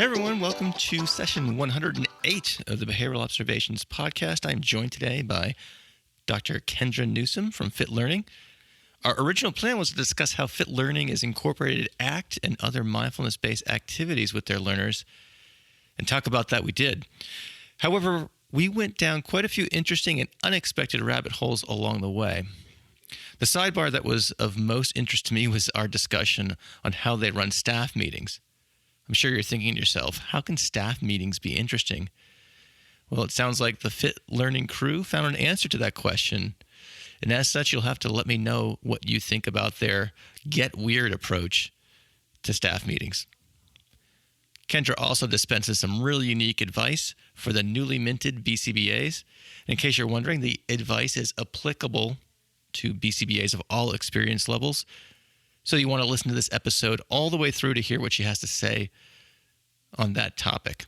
Hey everyone, welcome to session 108 of the Behavioral Observations podcast. I'm joined today by Dr. Kendra Newsome from FitLearning. Our original plan was to discuss how FitLearning has incorporated ACT and other mindfulness-based activities with their learners, and talk about that we did. However, we went down quite a few interesting and unexpected rabbit holes along the way. The sidebar that was of most interest to me was our discussion on how they run staff meetings. I'm sure you're thinking to yourself, how can staff meetings be interesting? Well, it sounds like the FitLearning crew found an answer to that question. And as such, you'll have to let me know what you think about their get weird approach to staff meetings. Kendra also dispenses some really unique advice for the newly minted BCBAs. And in case you're wondering, the advice is applicable to BCBAs of all experience levels. So you want to listen to this episode all the way through to hear what she has to say on that topic.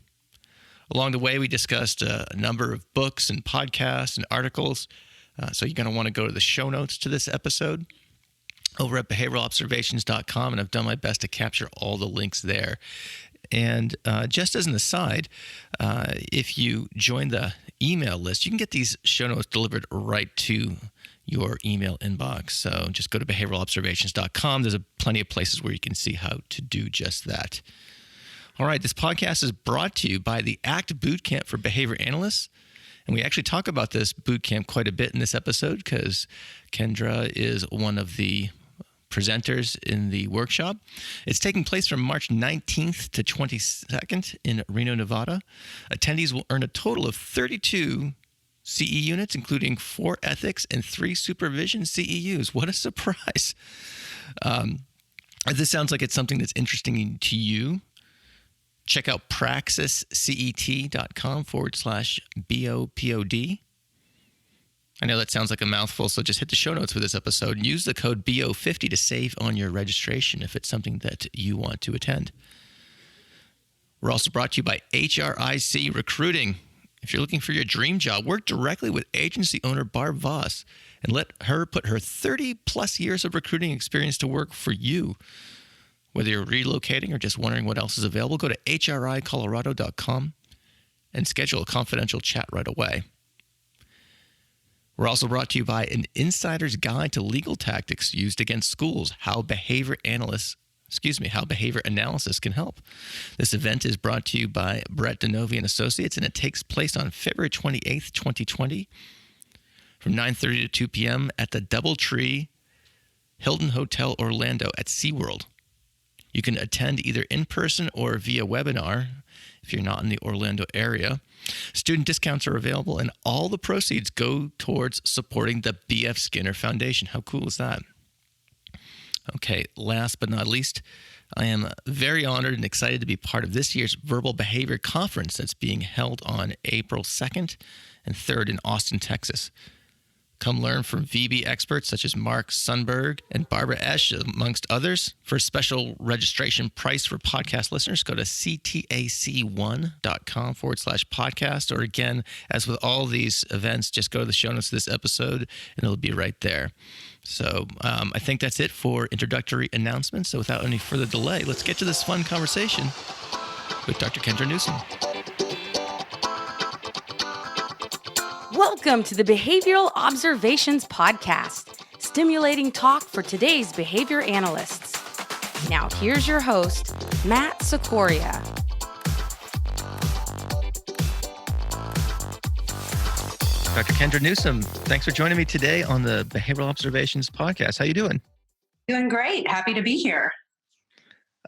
Along the way, we discussed a number of books and podcasts and articles. So you're going to want to go to the show notes to this episode over at behavioralobservations.com, and I've done my best to capture all the links there. And just as an aside, if you join the email list, you can get these show notes delivered right to your email inbox. So just go to behavioralobservations.com. There's plenty of places where you can see how to do just that. All right, this podcast is brought to you by the ACT Bootcamp for Behavior Analysts. And we actually talk about this bootcamp quite a bit in this episode because Kendra is one of the presenters in the workshop. It's taking place from March 19th to 22nd in Reno, Nevada. Attendees will earn a total of 32 CE units, including 4 ethics and 3 supervision CEUs. What a surprise. This sounds like it's something that's interesting to you. Check out praxiscet.com/BOPOD. I know that sounds like a mouthful, so just hit the show notes for this episode and use the code BO50 to save on your registration if it's something that you want to attend. We're also brought to you by HRIC Recruiting. If you're looking for your dream job, work directly with agency owner Barb Voss and let her put her 30-plus years of recruiting experience to work for you. Whether you're relocating or just wondering what else is available, go to hricolorado.com and schedule a confidential chat right away. We're also brought to you by An Insider's Guide to Legal Tactics Used Against Schools, how behavior analysis can help. This event is brought to you by Brett Denovi and Associates, and it takes place on February 28th, 2020 from 9:30 to 2 p.m. at the Doubletree Hilton Hotel Orlando at SeaWorld. You can attend either in person or via webinar if you're not in the Orlando area. Student discounts are available, and all the proceeds go towards supporting the B.F. Skinner Foundation. How cool is that? Okay, last but not least, I am very honored and excited to be part of this year's Verbal Behavior Conference that's being held on April 2nd and 3rd in Austin, Texas. Come learn from VB experts such as Mark Sundberg and Barbara Esch, amongst others. For a special registration price for podcast listeners, go to ctac1.com/podcast. Or again, as with all these events, just go to the show notes of this episode and it'll be right there. So I think that's it for introductory announcements. So without any further delay, let's get to this fun conversation with Dr. Kendra Newsome. Welcome to the Behavioral Observations Podcast, stimulating talk for today's behavior analysts. Now here's your host, Matt Sikoria. Dr. Kendra Newsome, thanks for joining me today on the Behavioral Observations Podcast. How you doing? Doing great. Happy to be here.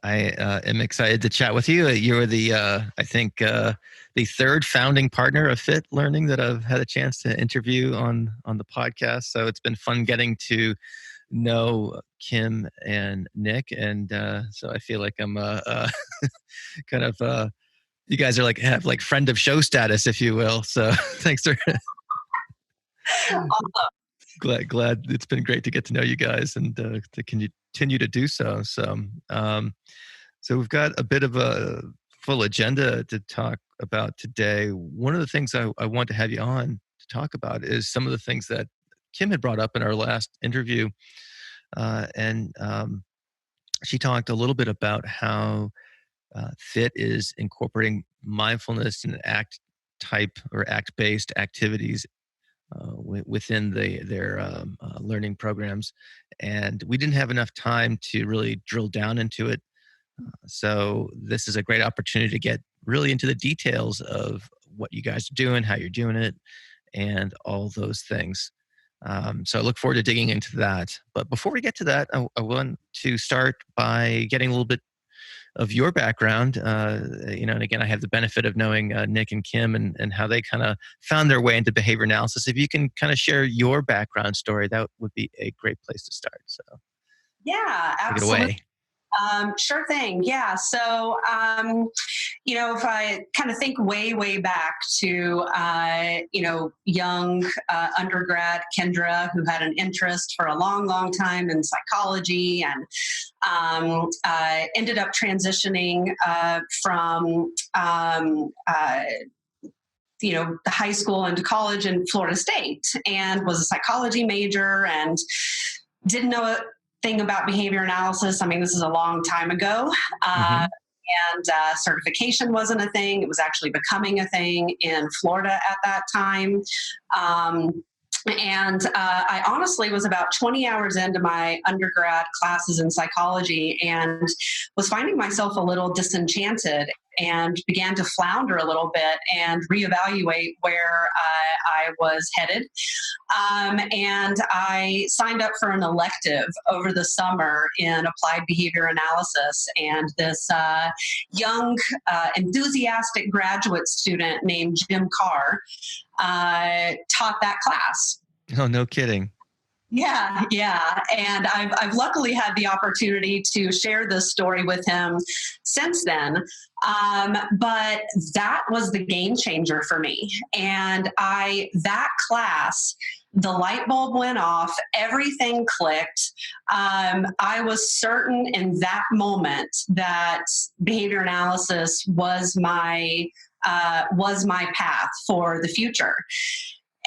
I am excited to chat with you. You're the, the third founding partner of FitLearning that I've had a chance to interview on the podcast. So it's been fun getting to know Kim and Nick. And so I feel like I'm kind of, you guys are have friend of show status, if you will. So thanks for Awesome. glad it's been great to get to know you guys and to continue to do so. So we've got a bit of a full agenda to talk about today. One of the things I want to have you on to talk about is some of the things that Kim had brought up in our last interview. And she talked a little bit about how FIT is incorporating mindfulness and act type or act-based activities within their learning programs. And we didn't have enough time to really drill down into it. So this is a great opportunity to get really into the details of what you guys are doing, how you're doing it, and all those things. So I look forward to digging into that. But before we get to that, I want to start by getting a little bit of your background. And again, I have the benefit of knowing Nick and Kim and how they kind of found their way into behavior analysis. If you can kind of share your background story, that would be a great place to start. So Yeah, take it absolutely. away. Sure thing. Yeah. So, if I kind of think way back to, young undergrad Kendra, who had an interest for a long time in psychology and ended up transitioning from the high school into college in Florida State, and was a psychology major and didn't know a thing about behavior analysis. I mean, this is a long time ago. And certification wasn't a thing. It was actually becoming a thing in Florida at that time. And I honestly was about 20 hours into my undergrad classes in psychology and was finding myself a little disenchanted and began to flounder a little bit and reevaluate where I was headed. And I signed up for an elective over the summer in applied behavior analysis. And this young, enthusiastic graduate student named Jim Carr taught that class. Oh, no kidding. Yeah. And I've luckily had the opportunity to share this story with him since then. But that was the game changer for me. And that class, the light bulb went off, everything clicked. I was certain in that moment that behavior analysis was my path for the future.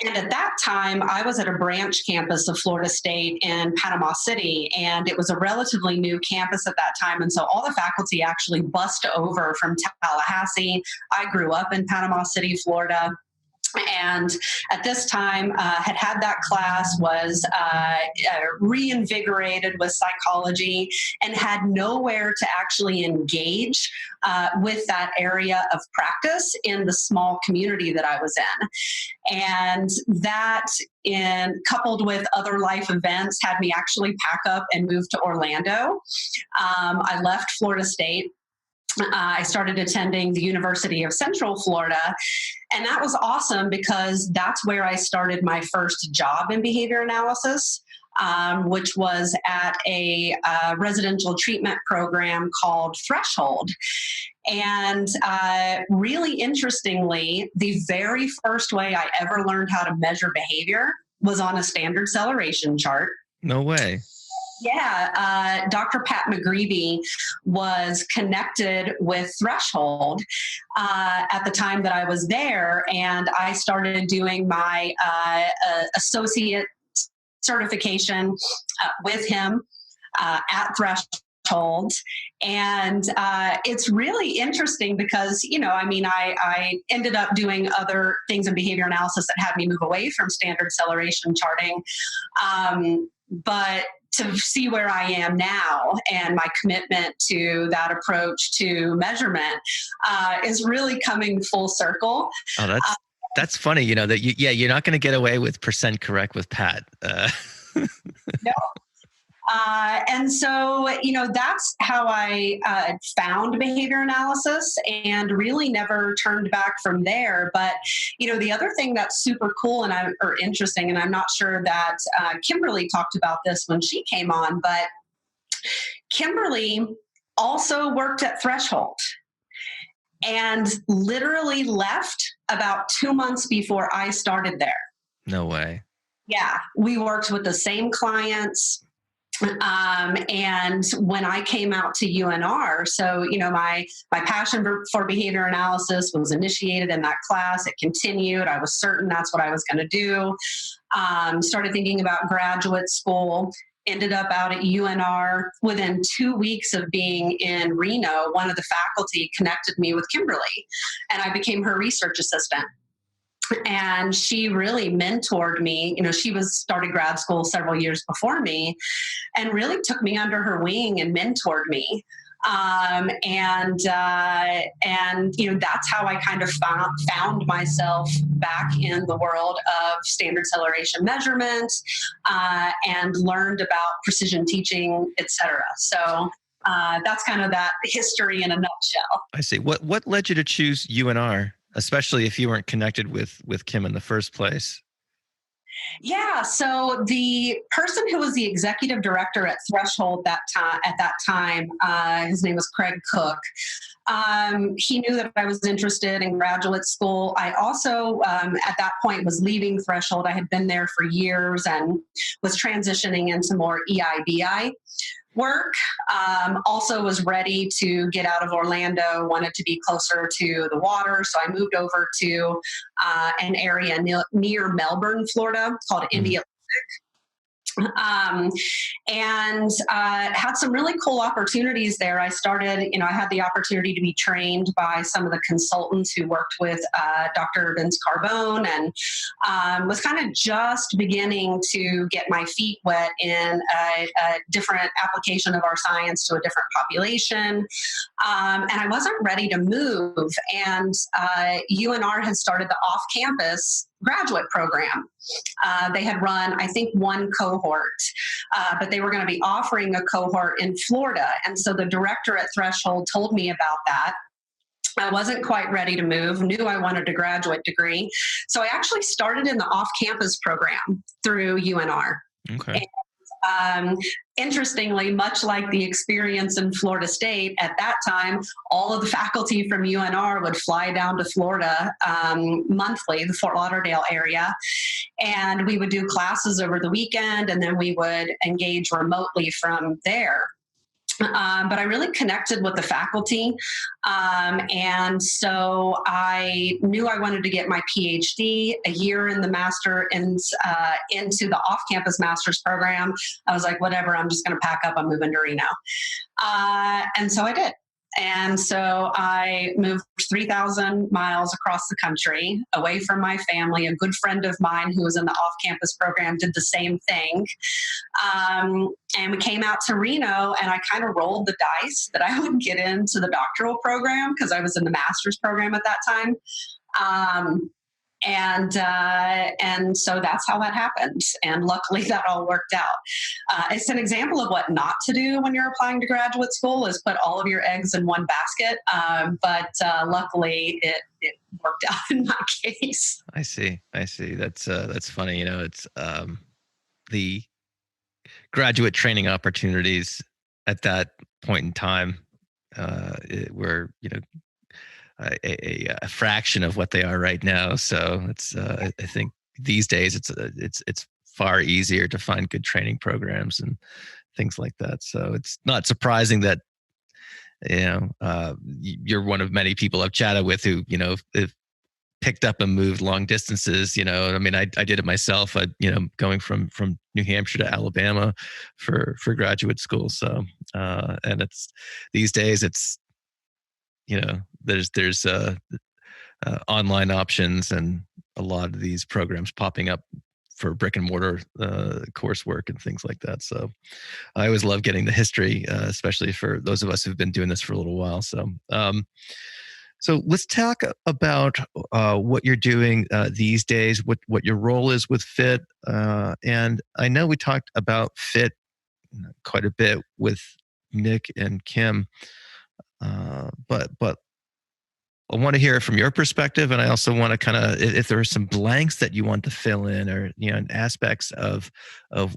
And at that time, I was at a branch campus of Florida State in Panama City, and it was a relatively new campus at that time. And so all the faculty actually bussed over from Tallahassee. I grew up in Panama City, Florida. And at this time, had that class, was reinvigorated with psychology, and had nowhere to actually engage with that area of practice in the small community that I was in. And that, coupled with other life events, had me actually pack up and move to Orlando. I left Florida State. I started attending the University of Central Florida, and that was awesome because that's where I started my first job in behavior analysis, which was at a residential treatment program called Threshold. And really interestingly, the very first way I ever learned how to measure behavior was on a standard acceleration chart. No way. Yeah, Dr. Pat McGreevy was connected with Threshold at the time that I was there, and I started doing my associate certification with him at Threshold. And it's really interesting because, I ended up doing other things in behavior analysis that had me move away from standard acceleration charting. But to see where I am now and my commitment to that approach to measurement is really coming full circle. Oh, that's funny. That you're not going to get away with percent correct with Pat. No. And so, that's how I found behavior analysis and really never turned back from there. But, the other thing that's super cool or interesting, and I'm not sure that Kimberly talked about this when she came on, but Kimberly also worked at Threshold and literally left about 2 months before I started there. No way. Yeah, we worked with the same clients. And when I came out to UNR, so, my passion for behavior analysis was initiated in that class. It continued. I was certain that's what I was going to do. Started thinking about graduate school. ended up out at UNR. Within 2 weeks of being in Reno, one of the faculty connected me with Kimberly, and I became her research assistant. And she really mentored me. She started grad school several years before me, and really took me under her wing and mentored me. And that's how I kind of found myself back in the world of standard acceleration measurement, and learned about precision teaching, etc. So that's kind of that history in a nutshell. I see. What led you to choose UNR, especially if you weren't connected with Kim in the first place? Yeah, so the person who was the executive director at Threshold at that time, his name was Craig Cook. He knew that I was interested in graduate school. I also, at that point, was leaving Threshold. I had been there for years and was transitioning into more EIBI work. Also was ready to get out of Orlando, wanted to be closer to the water. So I moved over to an area near Melbourne, Florida called India. And had some really cool opportunities there. I had the opportunity to be trained by some of the consultants who worked with Dr. Vince Carbone, and was kind of just beginning to get my feet wet in a different application of our science to a different population. And I wasn't ready to move. And UNR had started the off-campus graduate program. They had run, I think, one cohort, but they were going to be offering a cohort in Florida. And so the director at Threshold told me about that. I wasn't quite ready to move, knew I wanted a graduate degree. So I actually started in the off-campus program through UNR. Okay. Interestingly, much like the experience in Florida State, at that time, all of the faculty from UNR would fly down to Florida monthly, the Fort Lauderdale area, and we would do classes over the weekend, and then we would engage remotely from there. But I really connected with the faculty. And so I knew I wanted to get my PhD a year in the master and into the off-campus master's program. I was like, whatever, I'm just going to pack up. I'm moving to Reno. And so I did. And so I moved 3,000 miles across the country, away from my family. A good friend of mine who was in the off-campus program did the same thing. And we came out to Reno, and I kind of rolled the dice that I would get into the doctoral program because I was in the master's program at that time. And so that's how that happened. And luckily that all worked out. It's an example of what not to do when you're applying to graduate school is put all of your eggs in one basket. But luckily it worked out in my case. I see. That's funny. It's the graduate training opportunities at that point in time were, a fraction of what they are right now. So it's I think these days it's far easier to find good training programs and things like that. So it's not surprising that you're one of many people I've chatted with who have picked up and moved long distances. I mean, I did it myself. Going from New Hampshire to Alabama for graduate school. So and it's these days it's there's online options and a lot of these programs popping up for brick and mortar coursework and things like that. So I always love getting the history, especially for those of us who've been doing this for a little while. So so let's talk about what you're doing these days, what your role is with FIT. And I know we talked about FIT quite a bit with Nick and Kim. But I want to hear it from your perspective, and I also want to kind of, if there are some blanks that you want to fill in, or aspects of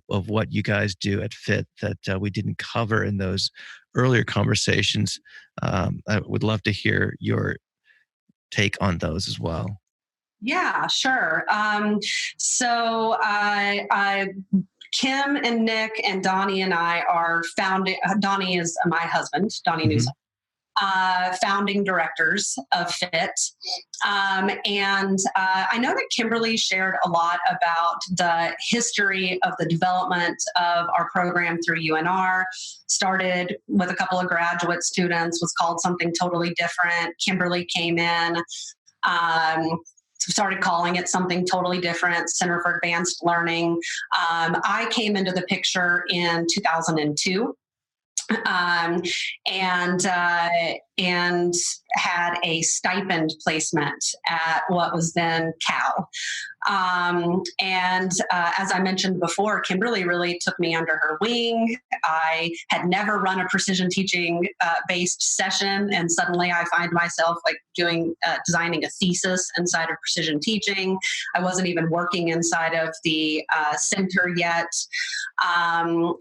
what you guys do at FIT that we didn't cover in those earlier conversations. I would love to hear your take on those as well. Yeah, sure. So Kim and Nick and Donnie and I are founding. Donnie is my husband, Donnie Newsome. founding directors of FIT. And I know that Kimberly shared a lot about the history of the development of our program through UNR. Started with a couple of graduate students, was called something totally different. Kimberly came in, started calling it something totally different, Center for Advanced Learning. I came into the picture in 2002. And had a stipend placement at what was then Cal. As I mentioned before, Kimberly really took me under her wing. I had never run a precision teaching based session, and suddenly I find myself like designing a thesis inside of precision teaching. I wasn't even working inside of the center yet. And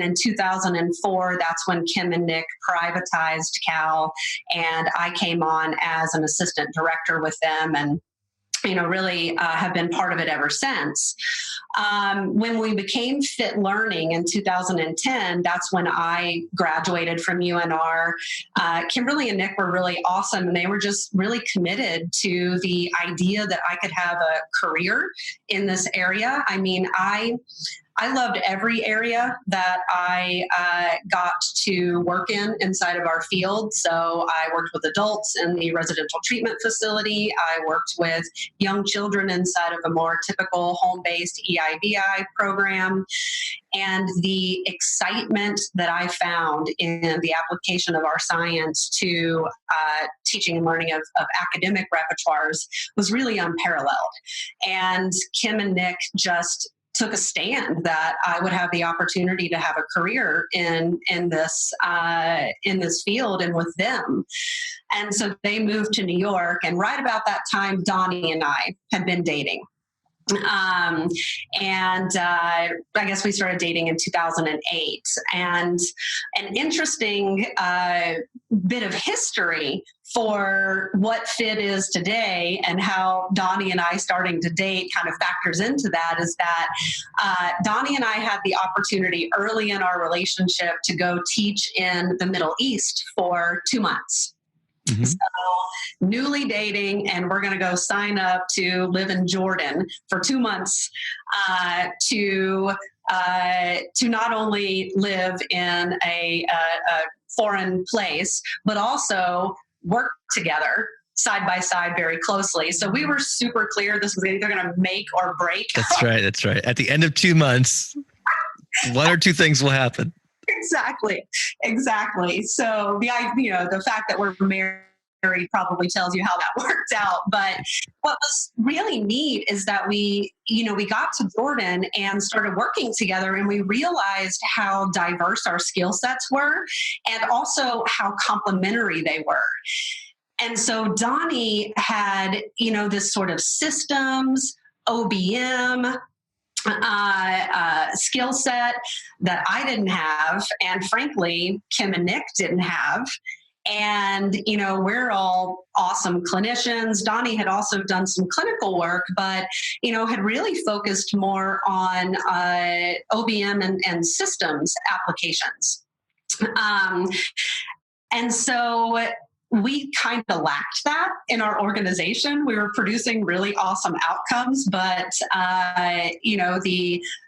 in 2004, that's when Kim and Nick privatized Cal, and I came on as an assistant director with them, and really have been part of it ever since. When we became FitLearning in 2010, that's when I graduated from UNR. Kimberly and Nick were really awesome, and they were just really committed to the idea that I could have a career in this area. I mean, I loved every area that I got to work inside of our field. So I worked with adults in the residential treatment facility. I worked with young children inside of a more typical home-based EIVI program. And the excitement that I found in the application of our science to teaching and learning of academic repertoires was really unparalleled. And Kim and Nick just took a stand that I would have the opportunity to have a career in this field and with them. And so they moved to New York, and right about that time, Donnie and I had been dating. I guess we started dating in 2008. And an interesting bit of history for what FIT is today and how Donnie and I starting to date kind of factors into that is that Donnie and I had the opportunity early in our relationship to go teach in the Middle East for 2 months. Mm-hmm. So newly dating, and we're going to go sign up to live in Jordan for 2 months to not only live in a foreign place, but also work together side by side very closely. So we were super clear this was either going to make or break. That's right. At the end of 2 months, one or two things will happen. Exactly. So the fact that we're married probably tells you how that worked out. But what was really neat is that we got to Jordan and started working together, and we realized how diverse our skill sets were and also how complementary they were. And so Donnie had, this sort of systems, OBM, skill set that I didn't have, and frankly, Kim and Nick didn't have. And, we're all awesome clinicians. Donnie had also done some clinical work, but, had really focused more on OBM and systems applications. And so we kind of lacked that in our organization. We were producing really awesome outcomes, but,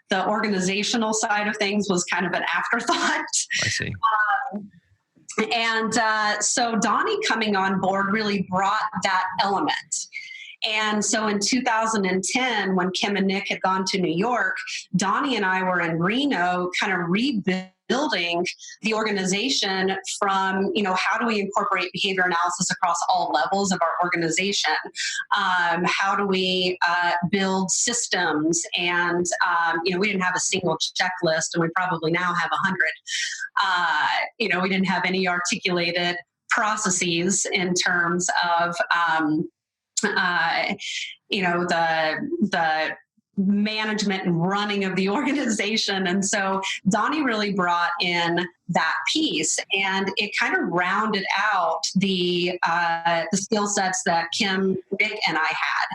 the organizational side of things was kind of an afterthought. I see. So Donnie coming on board really brought that element. And so in 2010, when Kim and Nick had gone to New York, Donnie and I were in Reno kind of rebuilding the organization from, how do we incorporate behavior analysis across all levels of our organization? How do we build systems? And, we didn't have a single checklist, and we probably now have 100. We didn't have any articulated processes in terms of, the management and running of the organization. And so Donnie really brought in that piece, and it kind of rounded out the skill sets that Kim, Nick, and I had,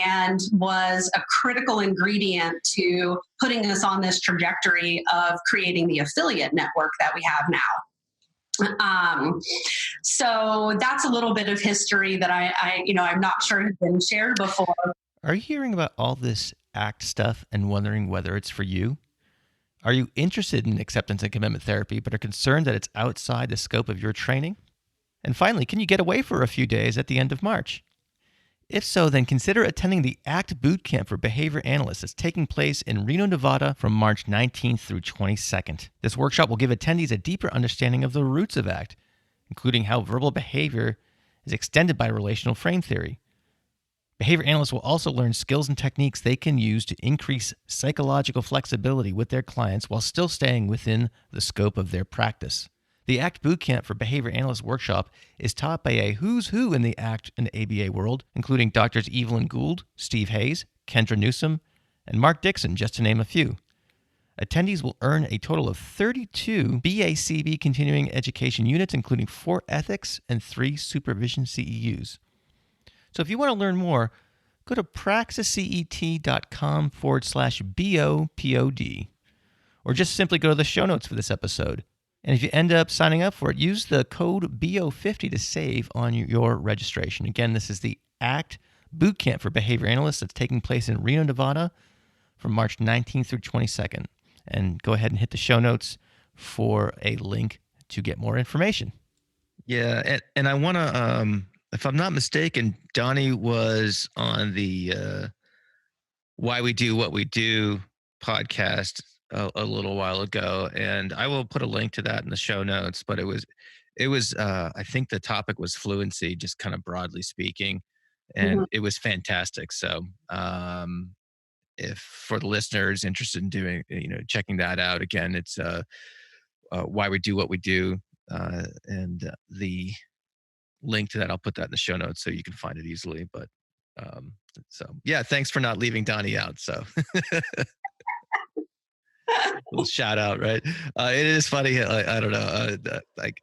and was a critical ingredient to putting us on this trajectory of creating the affiliate network that we have now. Um, so that's a little bit of history that I'm not sure has been shared before. Are you hearing about all this ACT stuff and wondering whether it's for you? Are you interested in acceptance and commitment therapy, but are concerned that it's outside the scope of your training? And finally, can you get away for a few days at the end of March? If so, then consider attending the ACT Bootcamp for Behavior Analysts that's taking place in Reno, Nevada from March 19th through 22nd. This workshop will give attendees a deeper understanding of the roots of ACT, including how verbal behavior is extended by relational frame theory. Behavior analysts will also learn skills and techniques they can use to increase psychological flexibility with their clients while still staying within the scope of their practice. The ACT Bootcamp for Behavior Analyst workshop is taught by a who's who in the ACT and ABA world, including Drs. Evelyn Gould, Steve Hayes, Kendra Newsome, and Mark Dixon, just to name a few. Attendees will earn a total of 32 BACB continuing education units, including 4 ethics and 3 supervision CEUs. So if you want to learn more, go to praxiscet.com/BOPOD, or just simply go to the show notes for this episode. And if you end up signing up for it, use the code BO50 to save on your registration. Again, this is the ACT Bootcamp for Behavior Analysts that's taking place in Reno, Nevada from March 19th through 22nd. And go ahead and hit the show notes for a link to get more information. Yeah, and I want to, if I'm not mistaken, Donnie was on the Why We Do What We Do podcast a little while ago, and I will put a link to that in the show notes. But it was I think the topic was fluency, just kind of broadly speaking, and it was fantastic. So if for the listeners interested in doing, checking that out, again, it's Why We Do What We Do, and the link to that, I'll put that in the show notes so you can find it easily. But so yeah, thanks for not leaving Donnie out. So little shout out, right? It is funny. I don't know.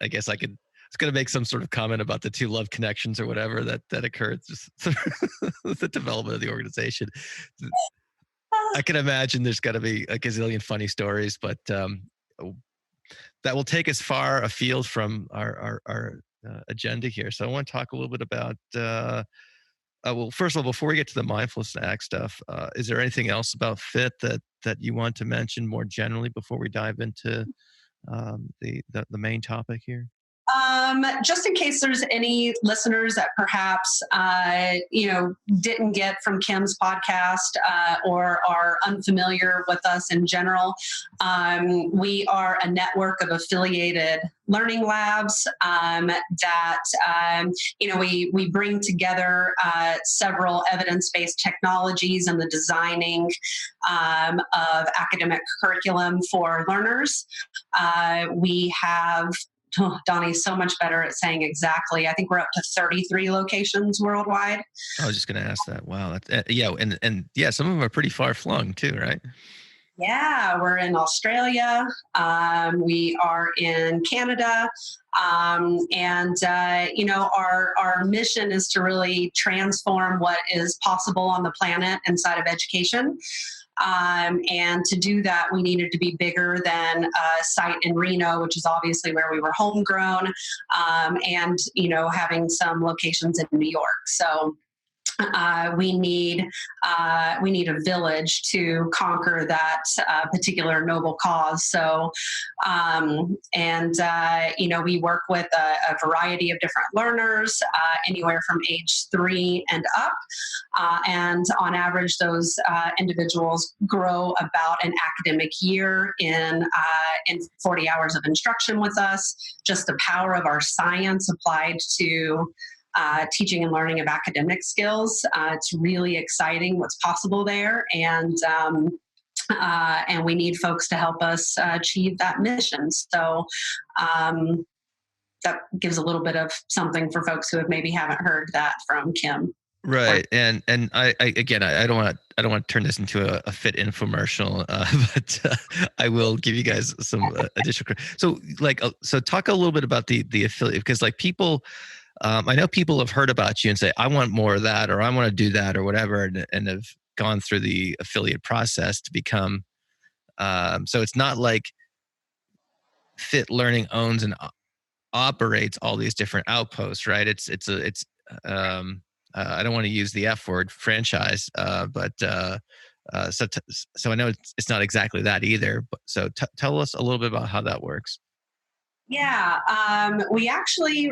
I guess I could. It's going to make some sort of comment about the 2 love connections or whatever that occurred, just the development of the organization. I can imagine there's got to be a gazillion funny stories, but that will take us far afield from our agenda here. So I want to talk a little bit about. Well, first of all, before we get to the mindfulness ACT stuff, is there anything else about FIT that you want to mention more generally before we dive into the main topic here? Just in case there's any listeners that perhaps didn't get from Kim's podcast or are unfamiliar with us in general, we are a network of affiliated learning labs that we bring together several evidence-based technologies in the designing of academic curriculum for learners. We have Donnie's so much better at saying exactly. I think we're up to 33 locations worldwide. I was just going to ask that. Wow. Yeah. And yeah, some of them are pretty far flung too, right? Yeah, we're in Australia. We are in Canada. Our mission is to really transform what is possible on the planet inside of education. And to do that, we needed to be bigger than a site in Reno, which is obviously where we were homegrown, and having some locations in New York. So we need a village to conquer that particular noble cause. So, we work with a variety of different learners, anywhere from age 3 and up. And on average, those individuals grow about an academic year in 40 hours of instruction with us. Just the power of our science applied to teaching and learning of academic skills. It's really exciting what's possible there. And we need folks to help us achieve that mission. So that gives a little bit of something for folks who haven't heard that from Kim. Right. And I don't want to turn this into a FIT infomercial, but I will give you guys some additional. So talk a little bit about the affiliate, because people, I know people have heard about you and say, I want more of that, or I want to do that, or whatever, and have gone through the affiliate process to become. So it's not like FitLearning owns operates all these different outposts, right? I don't want to use the F word, franchise, but so I know it's not exactly that either. But so tell us a little bit about how that works. Yeah, we actually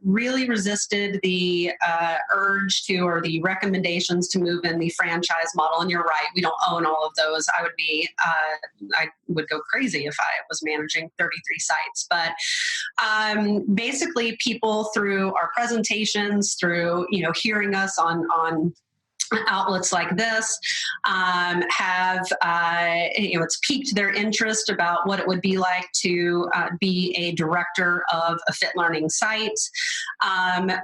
really resisted the urge to, or the recommendations to move in the franchise model. And you're right, we don't own all of those. I would go crazy if I was managing 33 sites. But basically, people through our presentations, through hearing us on outlets like this, it's piqued their interest about what it would be like to be a director of a FitLearning site.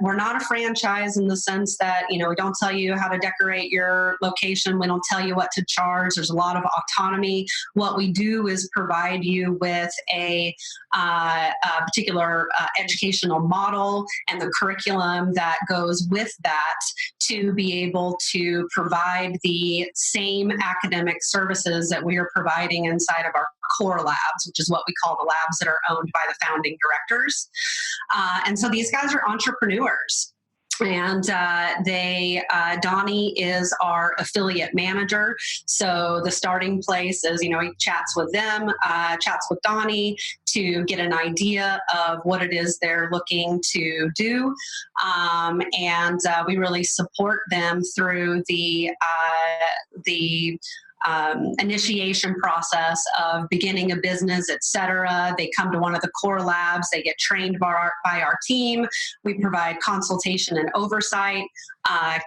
We're not a franchise in the sense that, we don't tell you how to decorate your location. We don't tell you what to charge. There's a lot of autonomy. What we do is provide you with a particular educational model and the curriculum that goes with that to be able to provide the same academic services that we are providing inside of our core labs, which is what we call the labs that are owned by the founding directors. And so these guys are entrepreneurs. And Donnie is our affiliate manager. So the starting place is, he chats with them, chats with Donnie to get an idea of what it is they're looking to do. And we really support them through the initiation process of beginning a business, et cetera. They come to one of the core labs. They get trained by our team. We provide consultation and oversight.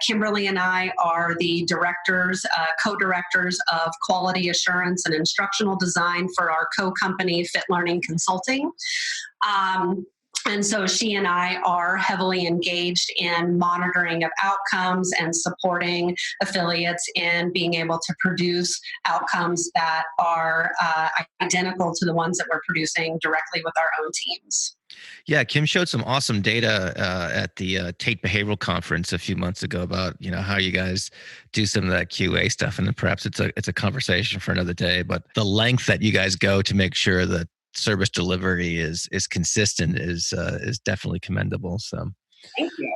Kimberly and I are the directors, co-directors of quality assurance and instructional design for our co-company, FitLearning Consulting. And so she and I are heavily engaged in monitoring of outcomes and supporting affiliates in being able to produce outcomes that are identical to the ones that we're producing directly with our own teams. Yeah, Kim showed some awesome data at the Tate Behavioral Conference a few months ago about how you guys do some of that QA stuff, and then perhaps it's a conversation for another day. But the length that you guys go to make sure that service delivery is consistent is definitely commendable. So thank you.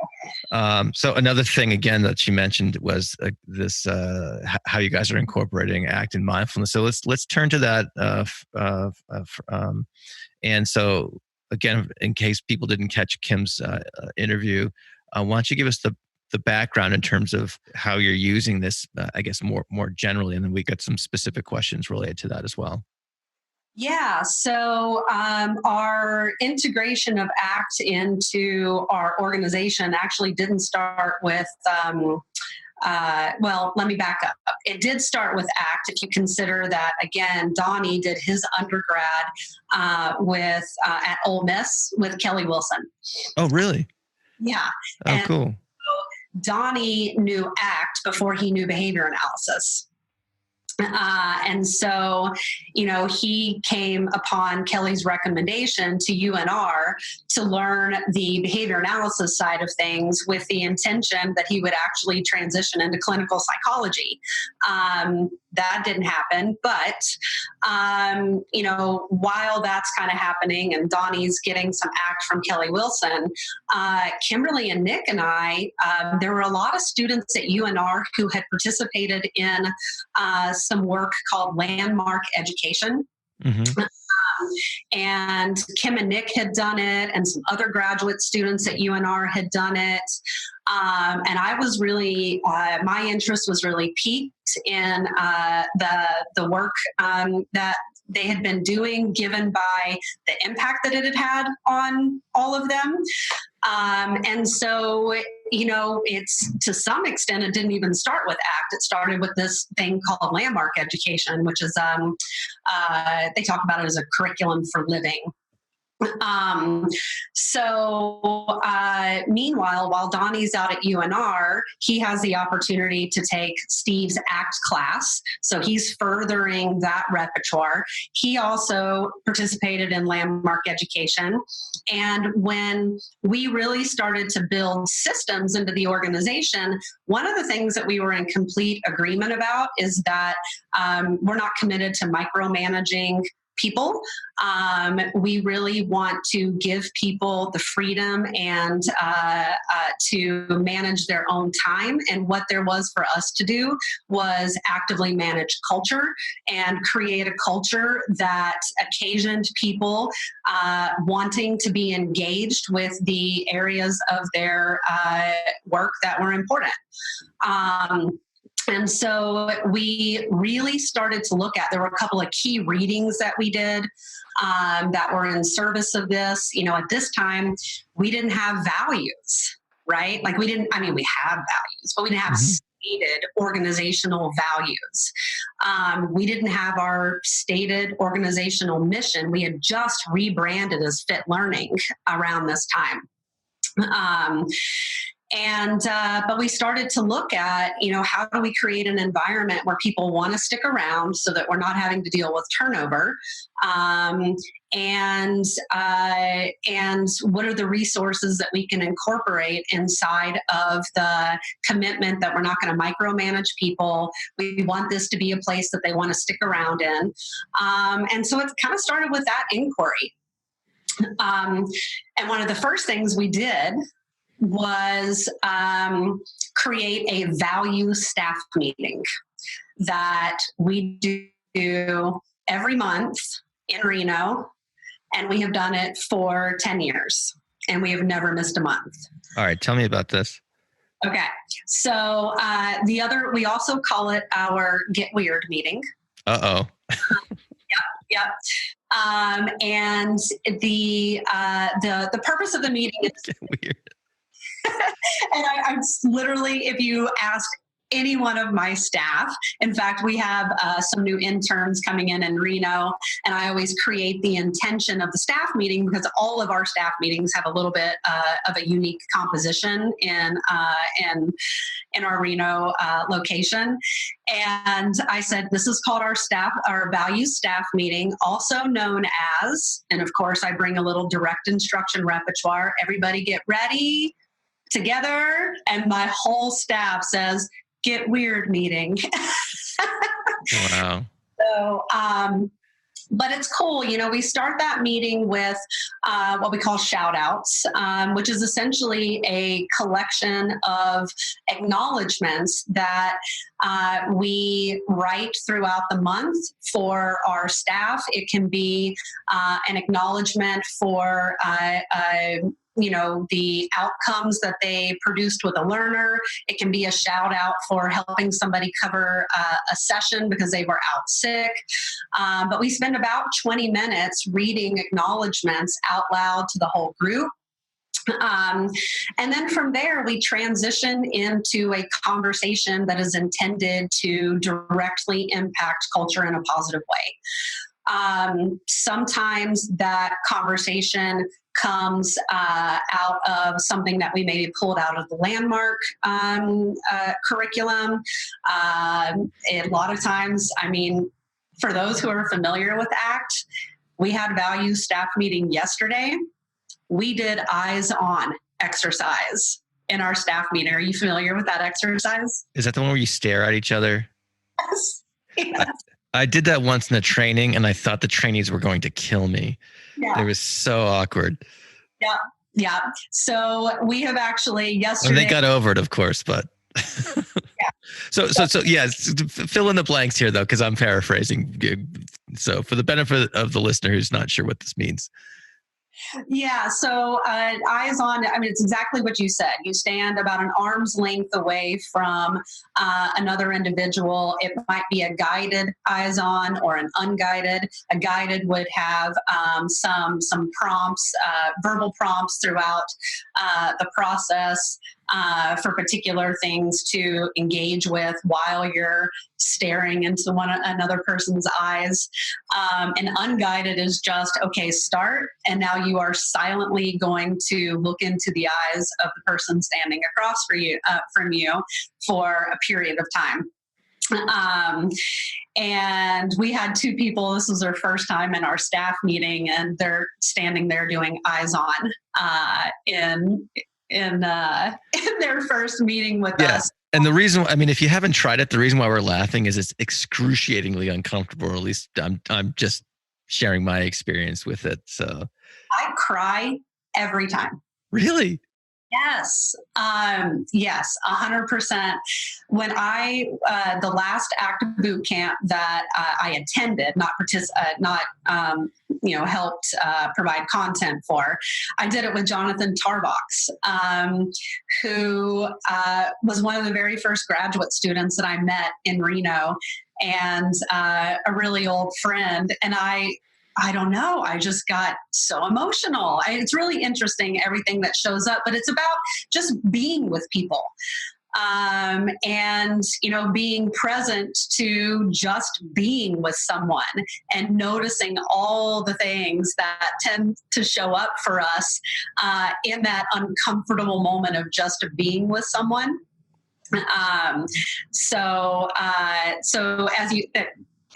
So another thing again that she mentioned was this how you guys are incorporating ACT and mindfulness. So let's turn to that. And so again, in case people didn't catch Kim's interview, why don't you give us the background in terms of how you're using this, I guess more generally, and then we got some specific questions related to that as well. Yeah, so our integration of ACT into our organization actually didn't start with, let me back up. It did start with ACT if you consider that, again, Donnie did his undergrad at Ole Miss with Kelly Wilson. Oh, really? Yeah. Oh, cool. So Donnie knew ACT before he knew behavior analysis. And so, he came upon Kelly's recommendation to UNR to learn the behavior analysis side of things with the intention that he would actually transition into clinical psychology. That didn't happen, but, while that's kind of happening and Donnie's getting some ACT from Kelly Wilson, Kimberly and Nick and I, there were a lot of students at UNR who had participated in some work called landmark education. Mm-hmm. And Kim and Nick had done it, and some other graduate students at UNR had done it. And I was really, my interest was really piqued in the work that they had been doing, given by the impact that it had had on all of them. And so, it's to some extent, it didn't even start with ACT. It started with this thing called landmark education, which is, they talk about it as a curriculum for living. Meanwhile, while Donnie's out at UNR, he has the opportunity to take Steve's ACT class. So he's furthering that repertoire. He also participated in landmark education. And when we really started to build systems into the organization, one of the things that we were in complete agreement about is that we're not committed to micromanaging people. We really want to give people the freedom and to manage their own time. And what there was for us to do was actively manage culture and create a culture that occasioned people wanting to be engaged with the areas of their work that were important. And so we really started to look at, there were a couple of key readings that we did that were in service of this. At this time, we didn't have values, right? Like we have values, but we didn't have stated organizational values. We didn't have our stated organizational mission. We had just rebranded as FitLearning around this time. But we started to look at, how do we create an environment where people want to stick around so that we're not having to deal with turnover? And what are the resources that we can incorporate inside of the commitment that we're not going to micromanage people? We want this to be a place that they want to stick around in. And so it kind of started with that inquiry. And one of the first things we did was create a value staff meeting that we do every month in Reno, and we have done it for 10 years, and we have never missed a month. All right, tell me about this. Okay, so we also call it our Get Weird meeting. Uh-oh. Yep. And the purpose of the meeting is Get weird. And I'm literally, if you ask any one of my staff, in fact, we have some new interns coming in Reno, and I always create the intention of the staff meeting because all of our staff meetings have a little bit of a unique composition in our Reno location. And I said, this is called our values staff meeting, also known as, and of course I bring a little direct instruction repertoire, everybody get ready, together, and my whole staff says, Get Weird meeting. Wow. So, but it's cool. We start that meeting with what we call shout outs, which is essentially a collection of acknowledgments that we write throughout the month for our staff. It can be an acknowledgement for the outcomes that they produced with a learner. It can be a shout out for helping somebody cover a session because they were out sick. But we spend about 20 minutes reading acknowledgments out loud to the whole group. And then from there, we transition into a conversation that is intended to directly impact culture in a positive way. Sometimes that conversation comes out of something that we maybe pulled out of the landmark curriculum. A lot of times, for those who are familiar with ACT, we had values staff meeting yesterday. We did eyes on exercise in our staff meeting. Are you familiar with that exercise? Is that the one where you stare at each other? Yes. Yes. I did that once in a training, and I thought the trainees were going to kill me. Yeah. It was so awkward. Yeah. Yeah. So we have actually yesterday. And they got over it, of course, but. Yeah. So fill in the blanks here, though, because I'm paraphrasing. So for the benefit of the listener who's not sure what this means. Yeah. So eyes on, it's exactly what you said. You stand about an arm's length away from another individual. It might be a guided eyes on or an unguided. A guided would have some prompts, verbal prompts throughout the process for particular things to engage with while you're staring into another person's eyes. And unguided is just, okay, start. And now you are silently going to look into the eyes of the person standing across from you for a period of time. And we had two people, this was their first time in our staff meeting, and they're standing there doing eyes on in their first meeting with us. And the reason, if you haven't tried it, the reason why we're laughing is it's excruciatingly uncomfortable, or at least I'm just sharing my experience with it. So I cry every time. really? Yes. Yes, 100%. When the last active boot camp that I attended, helped provide content for, I did it with Jonathan Tarbox, who was one of the very first graduate students that I met in Reno, and a really old friend. And I don't know. I just got so emotional. It's really interesting, everything that shows up, but it's about just being with people. And, being present to just being with someone and noticing all the things that tend to show up for us in that uncomfortable moment of just being with someone. So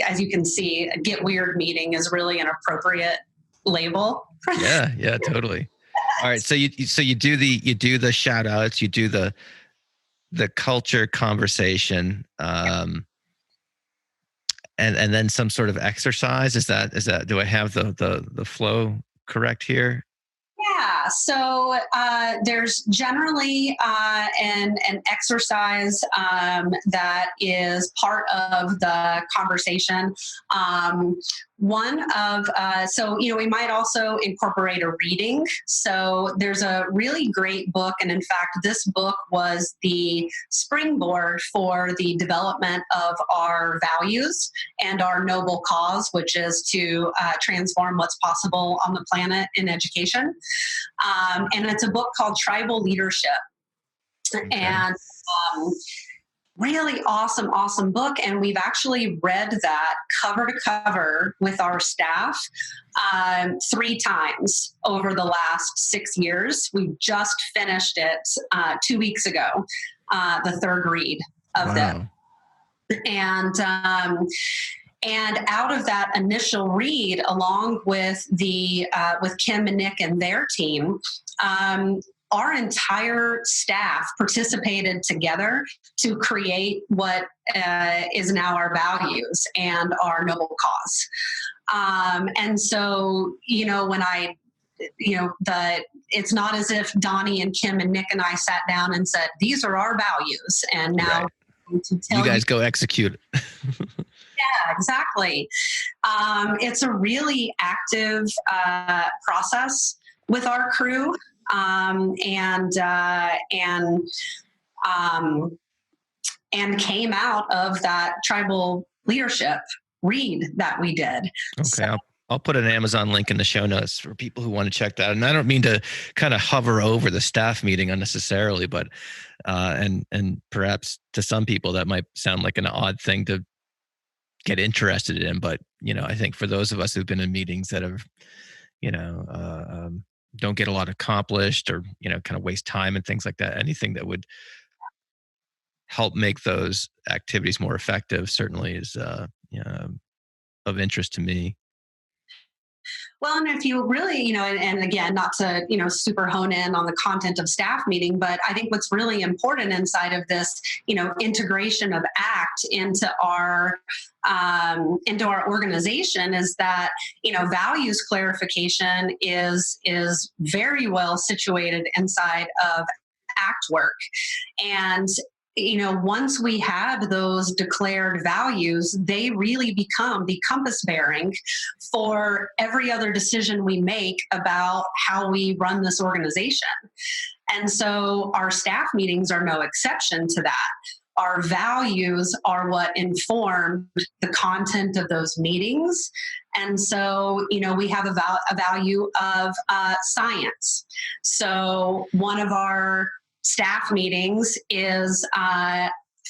as you can see, a Get Weird meeting is really an appropriate label. Yeah, totally. All right. So you do the shout outs, you do the culture conversation, and then some sort of exercise. Is that, do I have the flow correct here? Yeah, so there's generally an exercise that is part of the conversation. We might also incorporate a reading. So there's a really great book. And in fact, this book was the springboard for the development of our values and our noble cause, which is to transform what's possible on the planet in education. And it's a book called Tribal Leadership. Okay. And really awesome book. And we've actually read that cover to cover with our staff 3 times over the last 6 years. We just finished it 2 weeks ago, the 3rd read of them. And out of that initial read, along with with Kim and Nick and their team, our entire staff participated together to create what is now our values and our noble cause. And so, it's not as if Donnie and Kim and Nick and I sat down and said, these are our values. And now you guys go execute. Yeah, exactly. It's a really active process with our crew. And came out of that tribal leadership read that we did. Okay. So, I'll put an Amazon link in the show notes for people who want to check that out. And I don't mean to kind of hover over the staff meeting unnecessarily, but, and perhaps to some people that might sound like an odd thing to get interested in. But, I think for those of us who've been in meetings that have, don't get a lot accomplished or, kind of waste time and things like that, anything that would help make those activities more effective certainly is of interest to me. Well, and if you really, and again, not to, super hone in on the content of staff meeting, but I think what's really important inside of this, integration of ACT into our organization is that, values clarification is very well situated inside of ACT work. And once we have those declared values, they really become the compass bearing for every other decision we make about how we run this organization. And so our staff meetings are no exception to that. Our values are what inform the content of those meetings. And so, we have a value of science. So one of our staff meetings is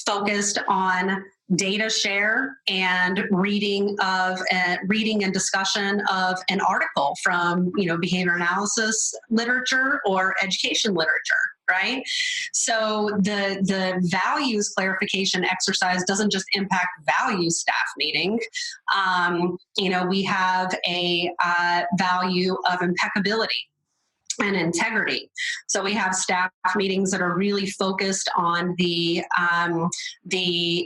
focused on data share and reading and discussion of an article from, behavior analysis literature or education literature, right? So the values clarification exercise doesn't just impact values staff meeting. We have a value of impeccability and integrity. So we have staff meetings that are really focused on the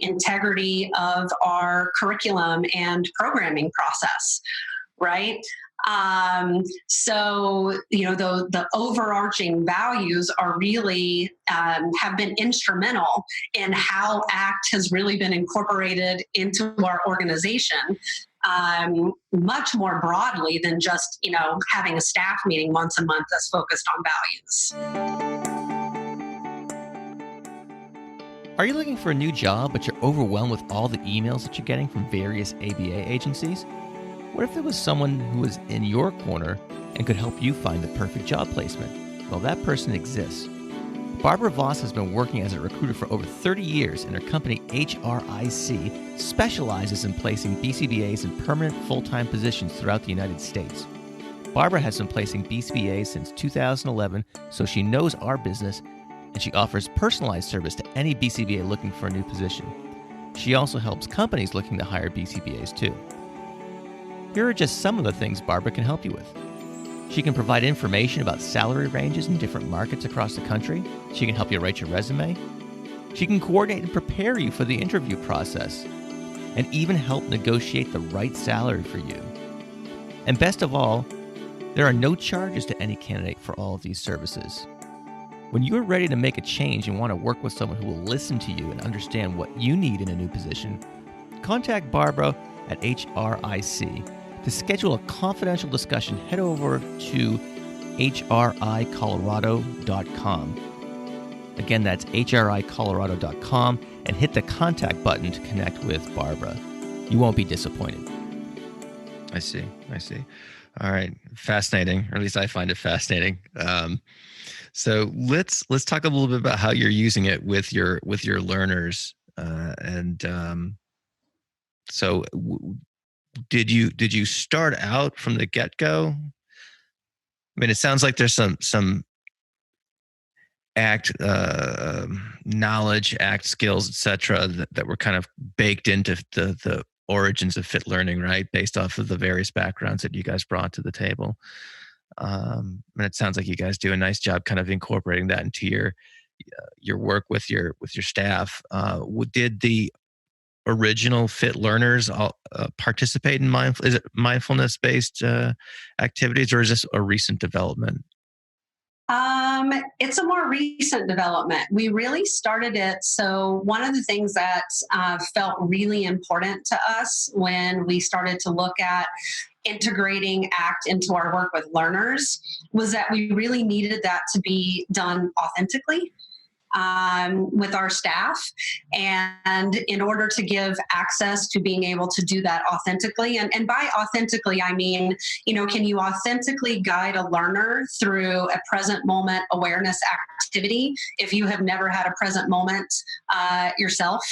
integrity of our curriculum and programming process. right? So, the overarching values are really have been instrumental in how ACT has really been incorporated into our organization, much more broadly than just, having a staff meeting once a month that's focused on values. Are you looking for a new job, but you're overwhelmed with all the emails that you're getting from various ABA agencies? What if there was someone who was in your corner and could help you find the perfect job placement? Well, that person exists. Barbara Voss has been working as a recruiter for over 30 years, and her company, HRIC, specializes in placing BCBAs in permanent full-time positions throughout the United States. Barbara has been placing BCBAs since 2011, so she knows our business, and she offers personalized service to any BCBA looking for a new position. She also helps companies looking to hire BCBAs too. Here are just some of the things Barbara can help you with. She can provide information about salary ranges in different markets across the country. She can help you write your resume. She can coordinate and prepare you for the interview process, and even help negotiate the right salary for you. And best of all, there are no charges to any candidate for all of these services. When you're ready to make a change and want to work with someone who will listen to you and understand what you need in a new position, contact Barbara at HRIC. To schedule a confidential discussion, head over to hricolorado.com. Again, that's hricolorado.com, and hit the contact button to connect with Barbara. You won't be disappointed. I see. All right. Fascinating, or at least I find it fascinating. So let's talk a little bit about how you're using it with your learners. So did you start out from the get-go? I mean, it sounds like there's some ACT knowledge, ACT skills, etc., that were kind of baked into the origins of FitLearning, right? Based off of the various backgrounds that you guys brought to the table. And it sounds like you guys do a nice job kind of incorporating that into your work with your staff. Did the original Fit learners participate in mindfulness-based activities, or is this a recent development? It's a more recent development. We really started it. So one of the things that felt really important to us when we started to look at integrating ACT into our work with learners was that we really needed that to be done authentically with our staff. And in order to give access to being able to do that authentically, and by authentically, I mean, can you authentically guide a learner through a present moment awareness activity if you have never had a present moment yourself?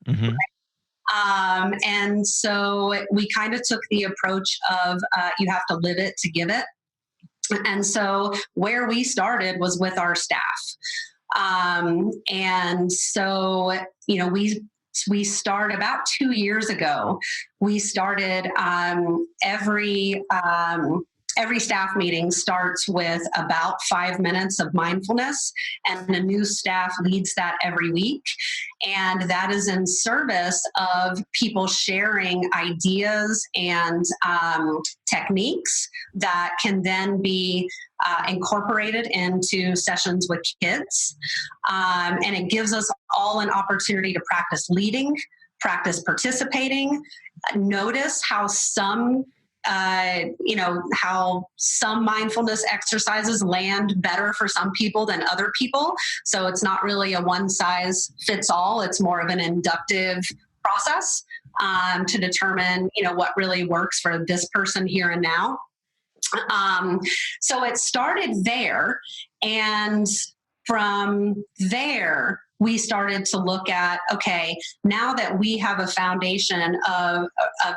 Mm-hmm. And so we kind of took the approach of you have to live it to give it. And so where we started was with our staff. And so, we start about 2 years ago, we started, every staff meeting starts with about 5 minutes of mindfulness, and a new staff leads that every week. And that is in service of people sharing ideas and techniques that can then be incorporated into sessions with kids. And it gives us all an opportunity to practice leading, practice participating, notice how some mindfulness exercises land better for some people than other people. So it's not really a one size fits all. It's more of an inductive process to determine, what really works for this person here and now. So it started there. And from there, we started to look at, okay, now that we have a foundation of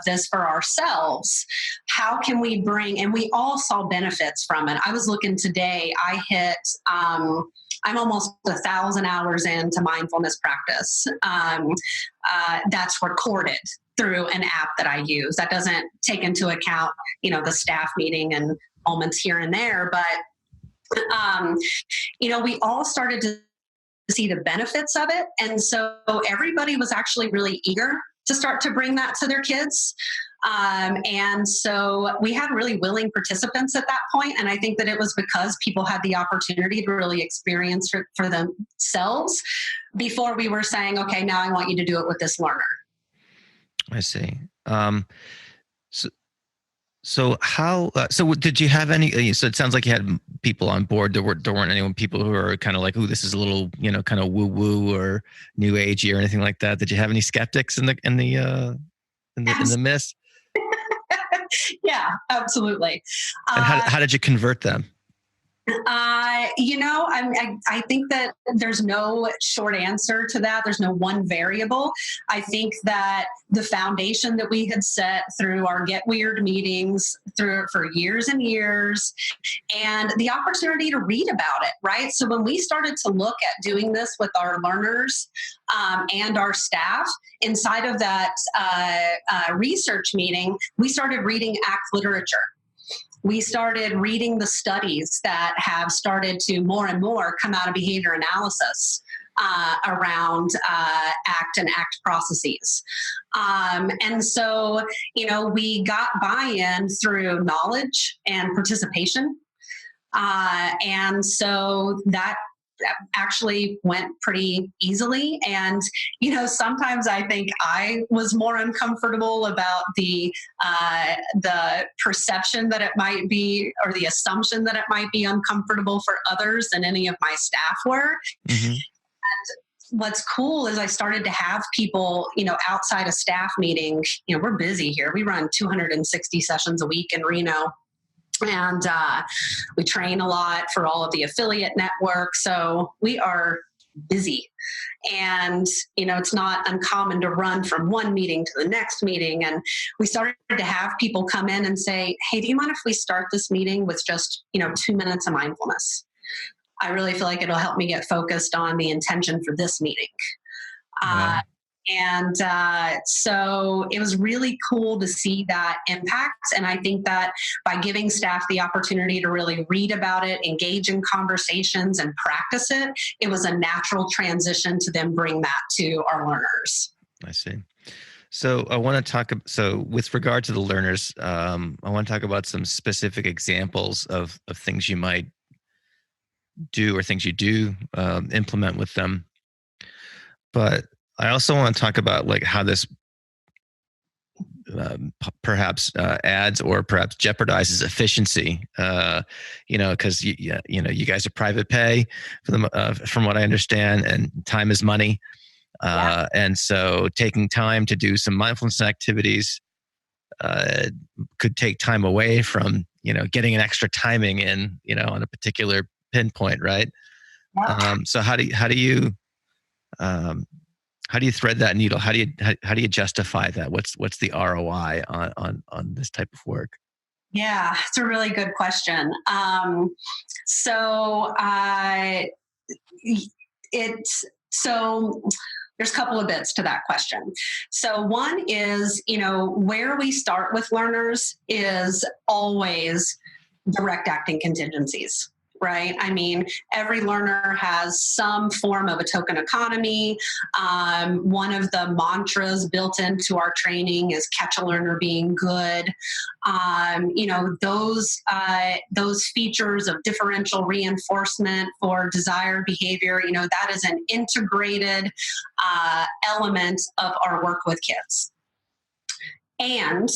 this for ourselves, how can we bring, and we all saw benefits from it. I was looking today, I hit, I'm almost 1,000 hours into mindfulness practice. That's recorded through an app that I use. That doesn't take into account, the staff meeting and moments here and there, but we all started to see the benefits of it. And so everybody was actually really eager to start to bring that to their kids. And so we had really willing participants at that point. And I think that it was because people had the opportunity to really experience for themselves before we were saying, okay, now I want you to do it with this learner. I see. So how? So did you have any? So it sounds like you had people on board. There weren't anyone people who are kind of like, "Ooh, this is a little, kind of woo woo or new agey or anything like that." Did you have any skeptics in the midst? Yeah, absolutely. And how did you convert them? I think that there's no short answer to that. There's no one variable. I think that the foundation that we had set through our Get Weird meetings for years and years, and the opportunity to read about it, right? So when we started to look at doing this with our learners and our staff, inside of that research meeting, we started reading ACT literature. We started reading the studies that have started to more and more come out of behavior analysis around ACT and ACT processes. And so, we got buy-in through knowledge and participation. And so that actually went pretty easily. And, sometimes I think I was more uncomfortable about the perception that it might be, or the assumption that it might be uncomfortable for others than any of my staff were. Mm-hmm. And what's cool is I started to have people, outside of staff meetings, we're busy here. We run 260 sessions a week in Reno. And we train a lot for all of the affiliate networks. So we are busy. And, it's not uncommon to run from one meeting to the next meeting. And we started to have people come in and say, hey, do you mind if we start this meeting with just, 2 minutes of mindfulness? I really feel like it'll help me get focused on the intention for this meeting. Wow. And so it was really cool to see that impact. And I think that by giving staff the opportunity to really read about it, engage in conversations, and practice it, it was a natural transition to then bring that to our learners. I see. So I want to talk, with regard to the learners, I want to talk about some specific examples of things you might do or things you do implement with them. But I also want to talk about like how this perhaps adds or perhaps jeopardizes efficiency. Because you guys are private pay for them, from what I understand, and time is money. And so taking time to do some mindfulness activities could take time away from getting an extra timing in on a particular pinpoint, right? Yeah. So how do you thread that needle? How do you justify that? What's the ROI on this type of work? Yeah, it's a really good question. There's a couple of bits to that question. So one is, where we start with learners is always direct acting contingencies. Right? I mean, every learner has some form of a token economy. One of the mantras built into our training is catch a learner being good. Those features of differential reinforcement for desired behavior, that is an integrated element of our work with kids. And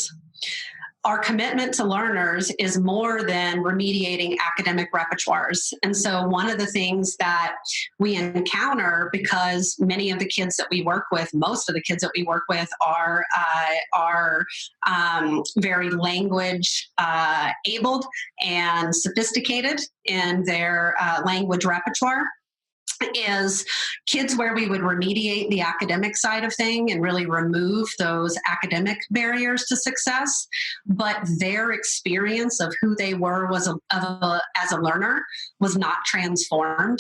our commitment to learners is more than remediating academic repertoires. And so one of the things that we encounter, because many of the kids that we work with, most of the kids that we work with are very language abled and sophisticated in their language repertoire, is kids where we would remediate the academic side of thing and really remove those academic barriers to success, but their experience of who they were as a learner was not transformed.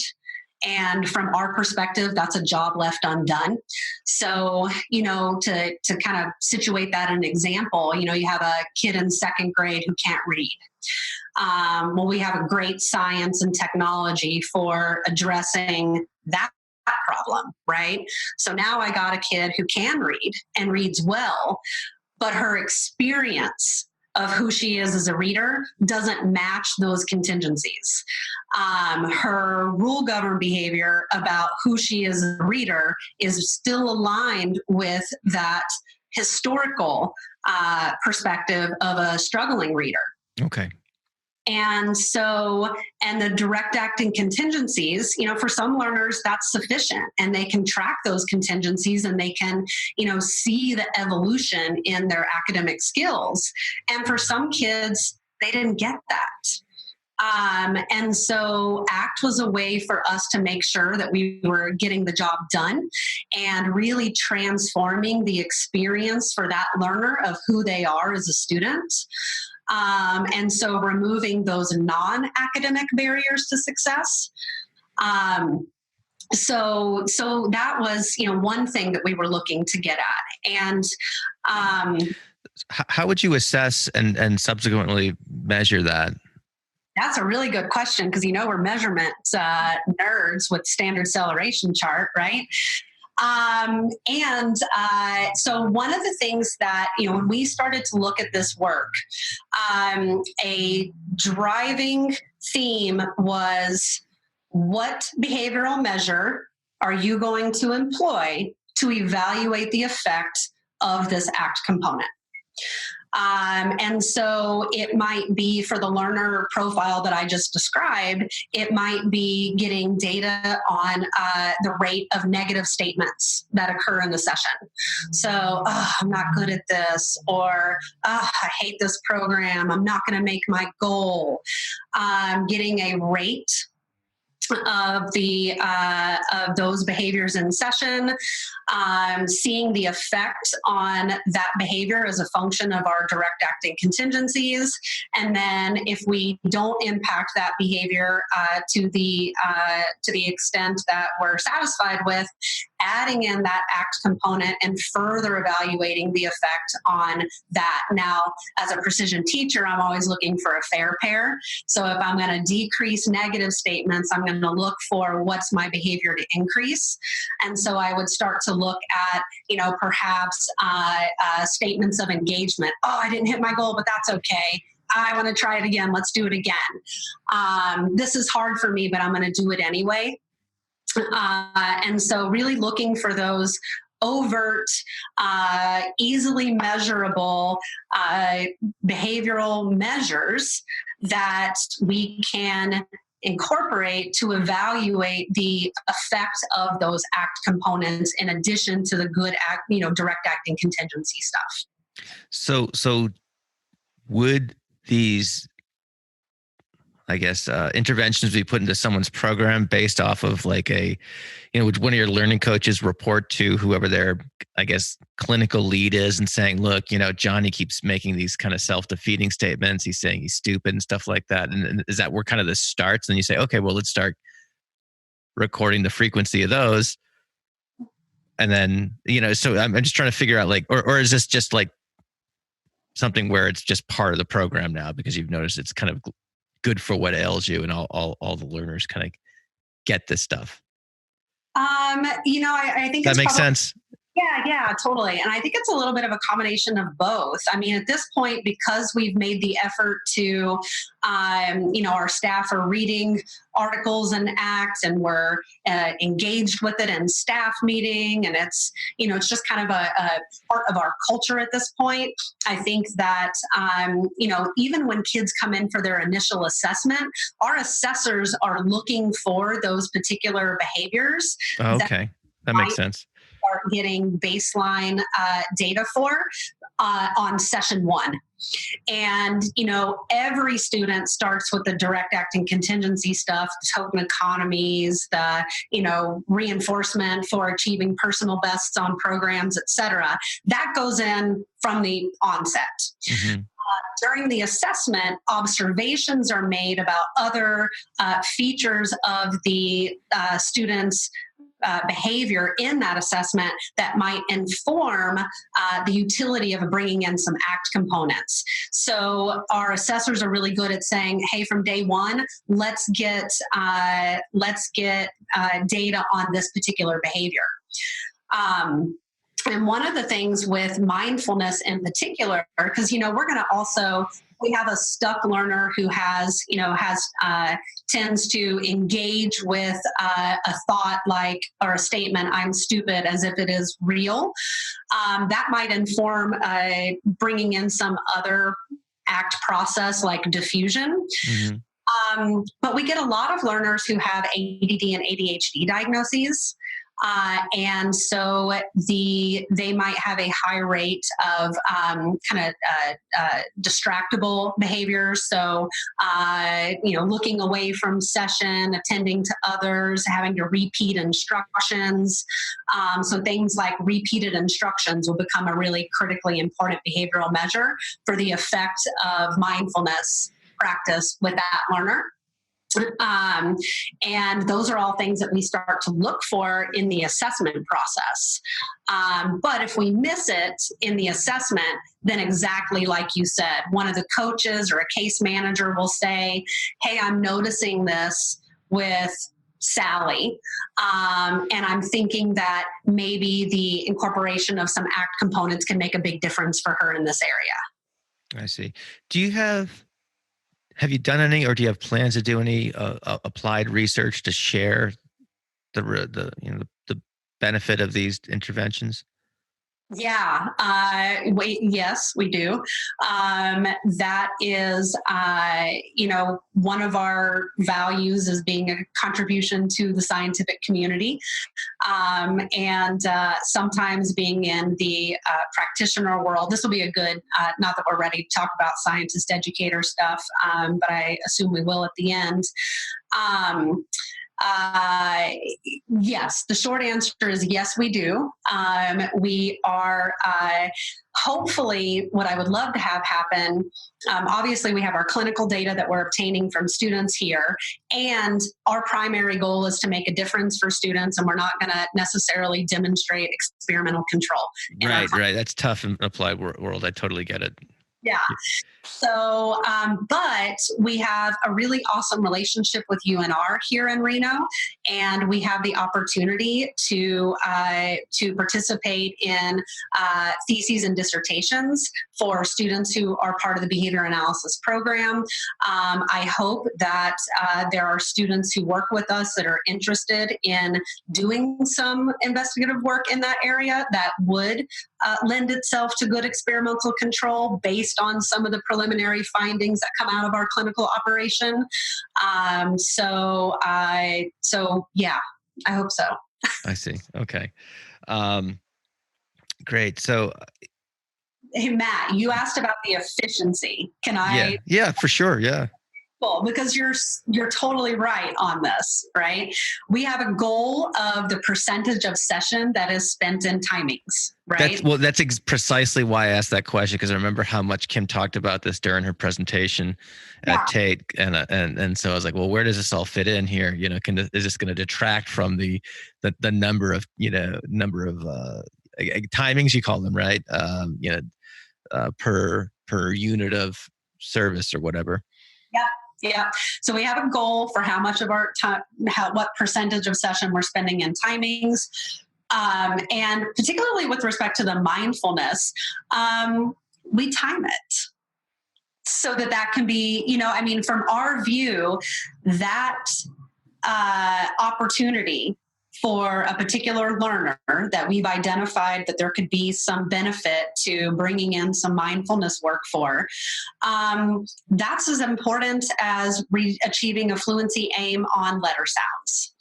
And from our perspective, that's a job left undone. So, to kind of situate that in an example, you have a kid in second grade who can't read. Well, we have a great science and technology for addressing that problem, right? So now I got a kid who can read and reads well, but her experience of who she is as a reader doesn't match those contingencies. Her rule-governed behavior about who she is as a reader is still aligned with that historical perspective of a struggling reader. Okay. And so, and the direct acting contingencies, for some learners, that's sufficient, and they can track those contingencies and they can, see the evolution in their academic skills. And for some kids, they didn't get that. And so ACT was a way for us to make sure that we were getting the job done and really transforming the experience for that learner of who they are as a student. And so removing those non-academic barriers to success. So that was, one thing that we were looking to get at. And how would you assess and subsequently measure that? That's a really good question, because we're measurement nerds with standard acceleration chart, right? So one of the things that, when we started to look at this work, a driving theme was, what behavioral measure are you going to employ to evaluate the effect of this ACT component? And so it might be, for the learner profile that I just described, it might be getting data on the rate of negative statements that occur in the session. So, I'm not good at this, or I hate this program, I'm not going to make my goal. Getting a rate of those behaviors in session, seeing the effect on that behavior as a function of our direct acting contingencies, and then if we don't impact that behavior to the extent that we're satisfied with, adding in that ACT component and further evaluating the effect on that. Now, as a precision teacher, I'm always looking for a fair pair. So if I'm going to decrease negative statements, I'm going to look for what's my behavior to increase. And so I would start to look at, perhaps statements of engagement. Oh, I didn't hit my goal, but that's okay. I want to try it again. Let's do it again. This is hard for me, but I'm going to do it anyway. And so really looking for those overt, easily measurable behavioral measures that we can incorporate to evaluate the effect of those ACT components, in addition to the good direct acting contingency stuff. So would these, I guess, interventions be put into someone's program based off of like would one of your learning coaches report to whoever their, I guess, clinical lead is and saying, look, Johnny keeps making these kind of self-defeating statements. He's saying he's stupid and stuff like that. And is that where kind of this starts? And you say, okay, well, let's start recording the frequency of those. And then, so I'm just trying to figure out or is this just like something where it's just part of the program now because you've noticed it's kind of good for what ails you, and all the learners kind of get this stuff? I think that makes sense. Yeah, totally. And I think it's a little bit of a combination of both. I mean, at this point, because we've made the effort to, our staff are reading articles and ACT, and we're engaged with it in staff meeting, and it's just kind of a part of our culture at this point. I think that, even when kids come in for their initial assessment, our assessors are looking for those particular behaviors. Oh, okay. That makes sense. Are getting baseline data for on session one. And, every student starts with the direct acting contingency stuff, the token economies, the, reinforcement for achieving personal bests on programs, et cetera. That goes in from the onset. Mm-hmm. During the assessment, observations are made about other features of the students' behavior in that assessment that might inform the utility of bringing in some ACT components. So our assessors are really good at saying, hey, from day one, let's get data on this particular behavior. And one of the things with mindfulness in particular, because, we're going to also, we have a stuck learner who tends to engage with a thought or a statement, I'm stupid, as if it is real. That might inform bringing in some other ACT process like diffusion. Mm-hmm. But we get a lot of learners who have ADD and ADHD diagnoses. And so they might have a high rate of distractible behaviors. So, looking away from session, attending to others, having to repeat instructions. So things like repeated instructions will become a really critically important behavioral measure for the effect of mindfulness practice with that learner. And those are all things that we start to look for in the assessment process. But if we miss it in the assessment, then exactly like you said, one of the coaches or a case manager will say, hey, I'm noticing this with Sally. And I'm thinking that maybe the incorporation of some ACT components can make a big difference for her in this area. I see. Have you done any, or do you have plans to do any applied research to share the benefit of these interventions? Yeah, yes, we do. That is, one of our values is being a contribution to the scientific community. And sometimes being in the practitioner world. This will be a good, not that we're ready to talk about scientist educator stuff, but I assume we will at the end. Yes, the short answer is yes, we do. We are hopefully what I would love to have happen. Obviously, we have our clinical data that we're obtaining from students here, and our primary goal is to make a difference for students, and we're not going to necessarily demonstrate experimental control. Right. That's tough in applied world. I totally get it. Yeah. So, but we have a really awesome relationship with UNR here in Reno, and we have the opportunity to participate in theses and dissertations for students who are part of the behavior analysis program. I hope that there are students who work with us that are interested in doing some investigative work in that area that would lend itself to good experimental control based on some of the preliminary findings that come out of our clinical operation. So yeah, I hope so. I see. Okay. Great. So, hey, Matt, you asked about the efficiency. Can I? Yeah, for sure. Yeah. Because you're totally right on this, right? We have a goal of the percentage of session that is spent in timings, right? That's precisely why I asked that question, because I remember how much Kim talked about this during her presentation at Tate, and so I was like, well, where does this all fit in here? Is this going to detract from the number of timings, you call them, right? Per unit of service or whatever. Yeah. Yeah. So we have a goal for how much of our time, what percentage of session we're spending in timings. And particularly with respect to the mindfulness, we time it so that can be, from our view, that opportunity for a particular learner that we've identified that there could be some benefit to bringing in some mindfulness work for, that's as important as achieving a fluency aim on letter sounds.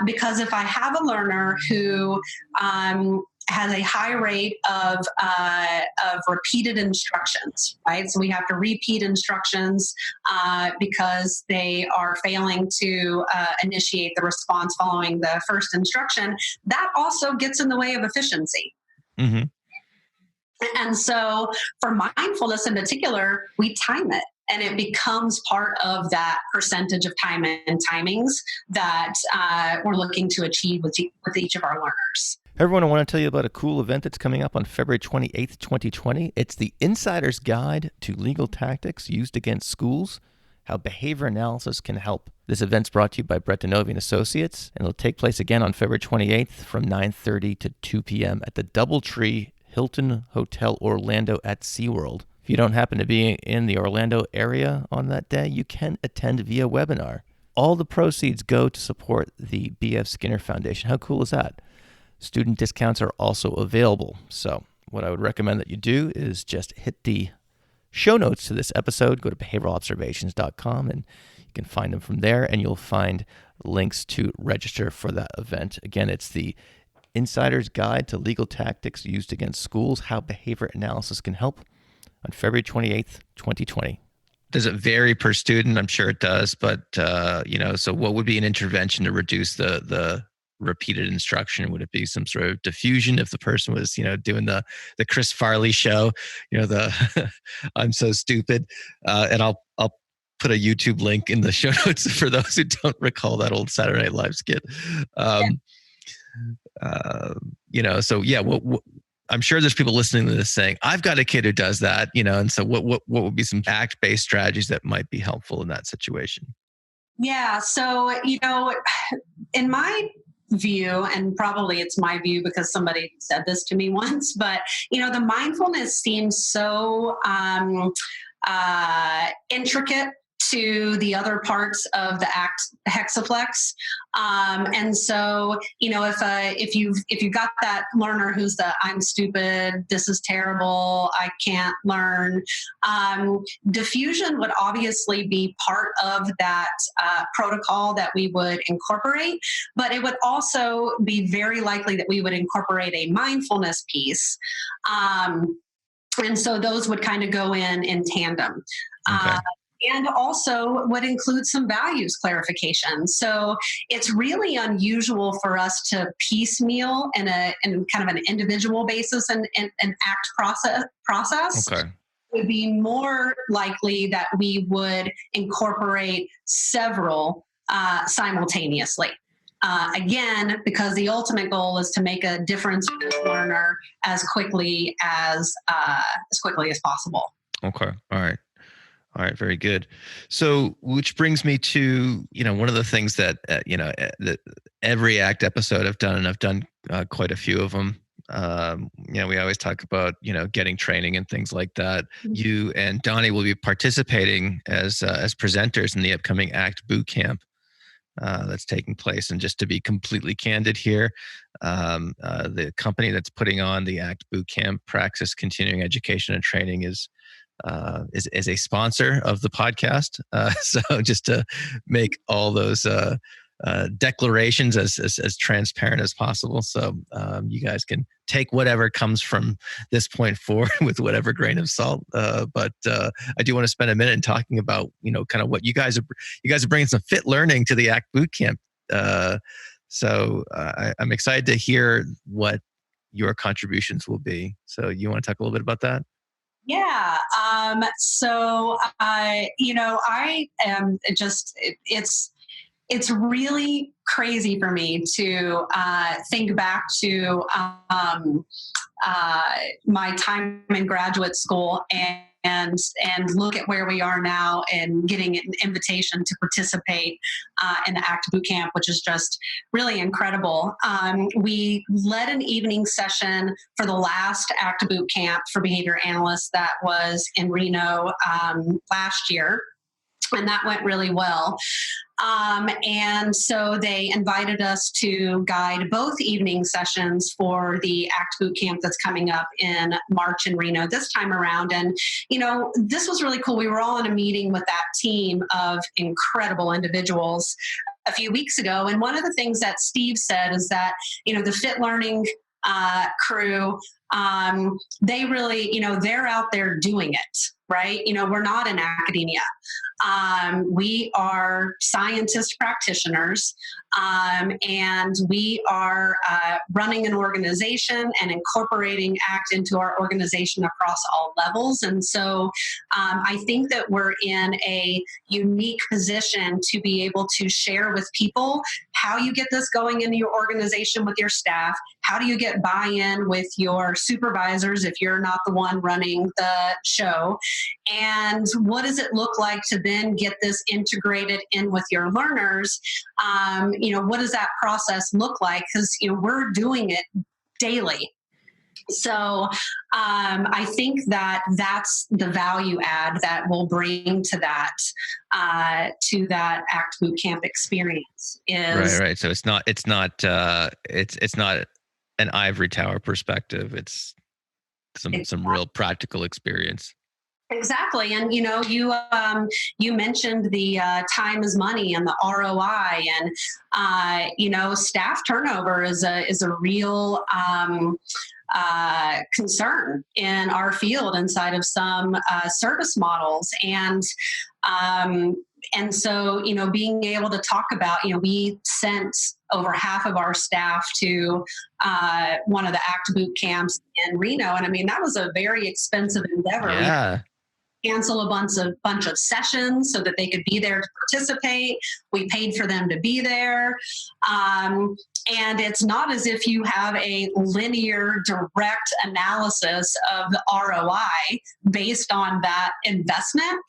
Because if I have a learner who has a high rate of repeated instructions, right? So we have to repeat instructions because they are failing to initiate the response following the first instruction. That also gets in the way of efficiency. Mm-hmm. And so for mindfulness in particular, we time it. And it becomes part of that percentage of time and timings that we're looking to achieve with each of our learners. Hey everyone, I want to tell you about a cool event that's coming up on February 28th, 2020. It's the Insider's Guide to Legal Tactics Used Against Schools, how behavior analysis can help. This event's brought to you by Brett Denovi and Associates, and it'll take place again on February 28th from 9:30 to 2 p.m. at the DoubleTree Hilton Hotel Orlando at SeaWorld. If you don't happen to be in the Orlando area on that day, you can attend via webinar. All the proceeds go to support the B.F. Skinner Foundation. How cool is that? Student discounts are also available. So what I would recommend that you do is just hit the show notes to this episode. Go to behavioralobservations.com and you can find them from there, and you'll find links to register for that event. Again, it's the Insider's Guide to Legal Tactics Used Against Schools, How Behavior Analysis Can Help, on February 28th, 2020. Does it vary per student? I'm sure it does, but so what would be an intervention to reduce the repeated instruction? Would it be some sort of diffusion if the person was, doing the Chris Farley show, the I'm so stupid, and I'll put a YouTube link in the show notes for those who don't recall that old Saturday Night Live skit. I'm sure there's people listening to this saying, I've got a kid who does that, and so what would be some ACT-based strategies that might be helpful in that situation? Yeah. So, in my view, and probably it's my view because somebody said this to me once, but, the mindfulness seems so intricate to the other parts of the ACT hexaplex. And so, if you've got that learner who's I'm stupid, this is terrible, I can't learn, diffusion would obviously be part of that protocol that we would incorporate, but it would also be very likely that we would incorporate a mindfulness piece. And so those would kind of go in tandem. Okay. And also would include some values clarification. So it's really unusual for us to piecemeal in kind of an individual basis and ACT process. Okay. It would be more likely that we would incorporate several simultaneously. Again, because the ultimate goal is to make a difference in the learner as quickly as possible. Okay. All right, very good. So, which brings me to, one of the things that, that every ACT episode I've done, and I've done quite a few of them. We always talk about, getting training and things like that. Mm-hmm. You and Donnie will be participating as presenters in the upcoming ACT Bootcamp that's taking place. And just to be completely candid here, the company that's putting on the ACT Bootcamp, Praxis Continuing Education and Training, is a sponsor of the podcast. So just to make all those declarations as transparent as possible. So you guys can take whatever comes from this point forward with whatever grain of salt. But I do want to spend a minute in talking about, kind of what you guys are bringing some FitLearning to the ACT Bootcamp. So I'm excited to hear what your contributions will be. So you want to talk a little bit about that? Yeah. So I am just, it's really crazy for me to think back to my time in graduate school and look at where we are now and getting an invitation to participate in the ACT Bootcamp, which is just really incredible. We led an evening session for the last ACT Bootcamp for behavior analysts that was in Reno last year. And that went really well. And so they invited us to guide both evening sessions for the ACT Bootcamp that's coming up in March in Reno this time around. And, this was really cool. We were all in a meeting with that team of incredible individuals a few weeks ago. And one of the things that Steve said is that, the FitLearning crew, they really, they're out there doing it, right? We're not in academia. We are scientist practitioners, and we are running an organization and incorporating ACT into our organization across all levels. And so I think that we're in a unique position to be able to share with people how you get this going into your organization with your staff. How do you get buy-in with your supervisors if you're not the one running the show? And what does it look like to then get this integrated in with your learners? What does that process look like? Because, we're doing it daily. So I think that that's the value add that we'll bring to that ACT Bootcamp experience. Is right. So it's not an ivory tower perspective. It's some real practical experience. Exactly. And, you mentioned the time is money and the ROI, and, staff turnover is a real concern in our field inside of some service models. And so, being able to talk about, we sent over half of our staff to one of the ACT boot camps in Reno. And I mean, that was a very expensive endeavor. Yeah. Cancel a bunch of sessions so that they could be there to participate. We paid for them to be there. And it's not as if you have a linear, direct analysis of the ROI based on that investment.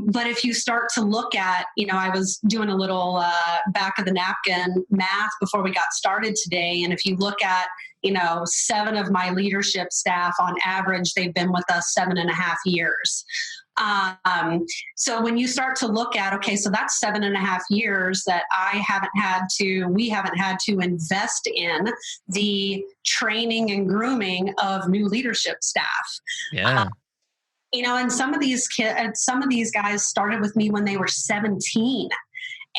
But if you start to look at, I was doing a little back of the napkin math before we got started today. And if you look at, 7 of my leadership staff on average, they've been with us 7.5 years. So when you start to look at, okay, so that's 7.5 years that we haven't had to invest in the training and grooming of new leadership staff. Yeah. And some of these guys started with me when they were 17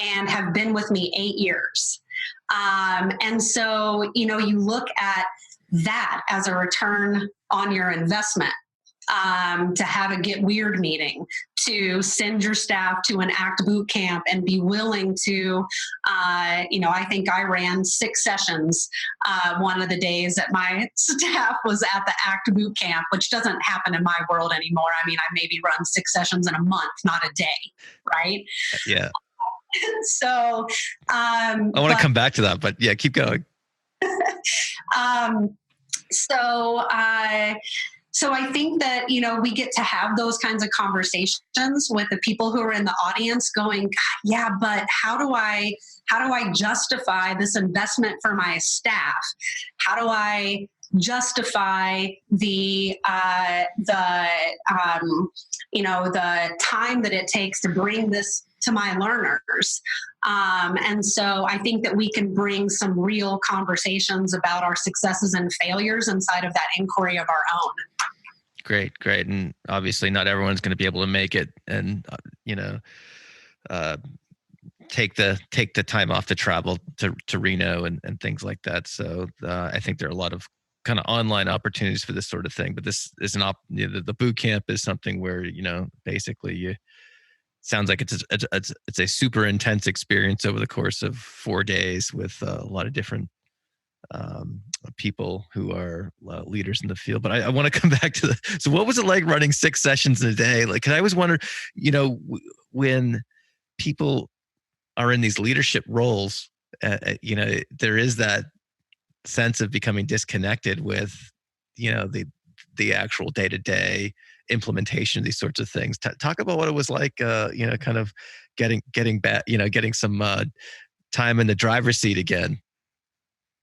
and have been with me 8 years. And so, you look at that as a return on your investment, to have a Get Weird meeting, to send your staff to an ACT boot camp and be willing to, I think I ran 6 sessions one of the days that my staff was at the ACT boot camp, which doesn't happen in my world anymore. I mean, I maybe run 6 sessions in a month, not a day, right? Yeah. So I want to come back to that, but yeah, keep going. So I think that, we get to have those kinds of conversations with the people who are in the audience going, yeah, but how do I justify this investment for my staff? How do I justify the time that it takes to bring this to my learners? And so I think that we can bring some real conversations about our successes and failures inside of that inquiry of our own. Great. And obviously not everyone's going to be able to make it and, take the time off to travel to Reno and things like that. So I think there are a lot of kind of online opportunities for this sort of thing, but this is the boot camp is something where, basically sounds like it's a super intense experience over the course of 4 days with a lot of different people who are leaders in the field. But I want to come back to so what was it like running 6 sessions in a day? Like, 'cause I always wonder, when people are in these leadership roles, there is that sense of becoming disconnected with, the actual day-to-day implementation of these sorts of things. Talk about what it was like, kind of getting back, getting some time in the driver's seat again.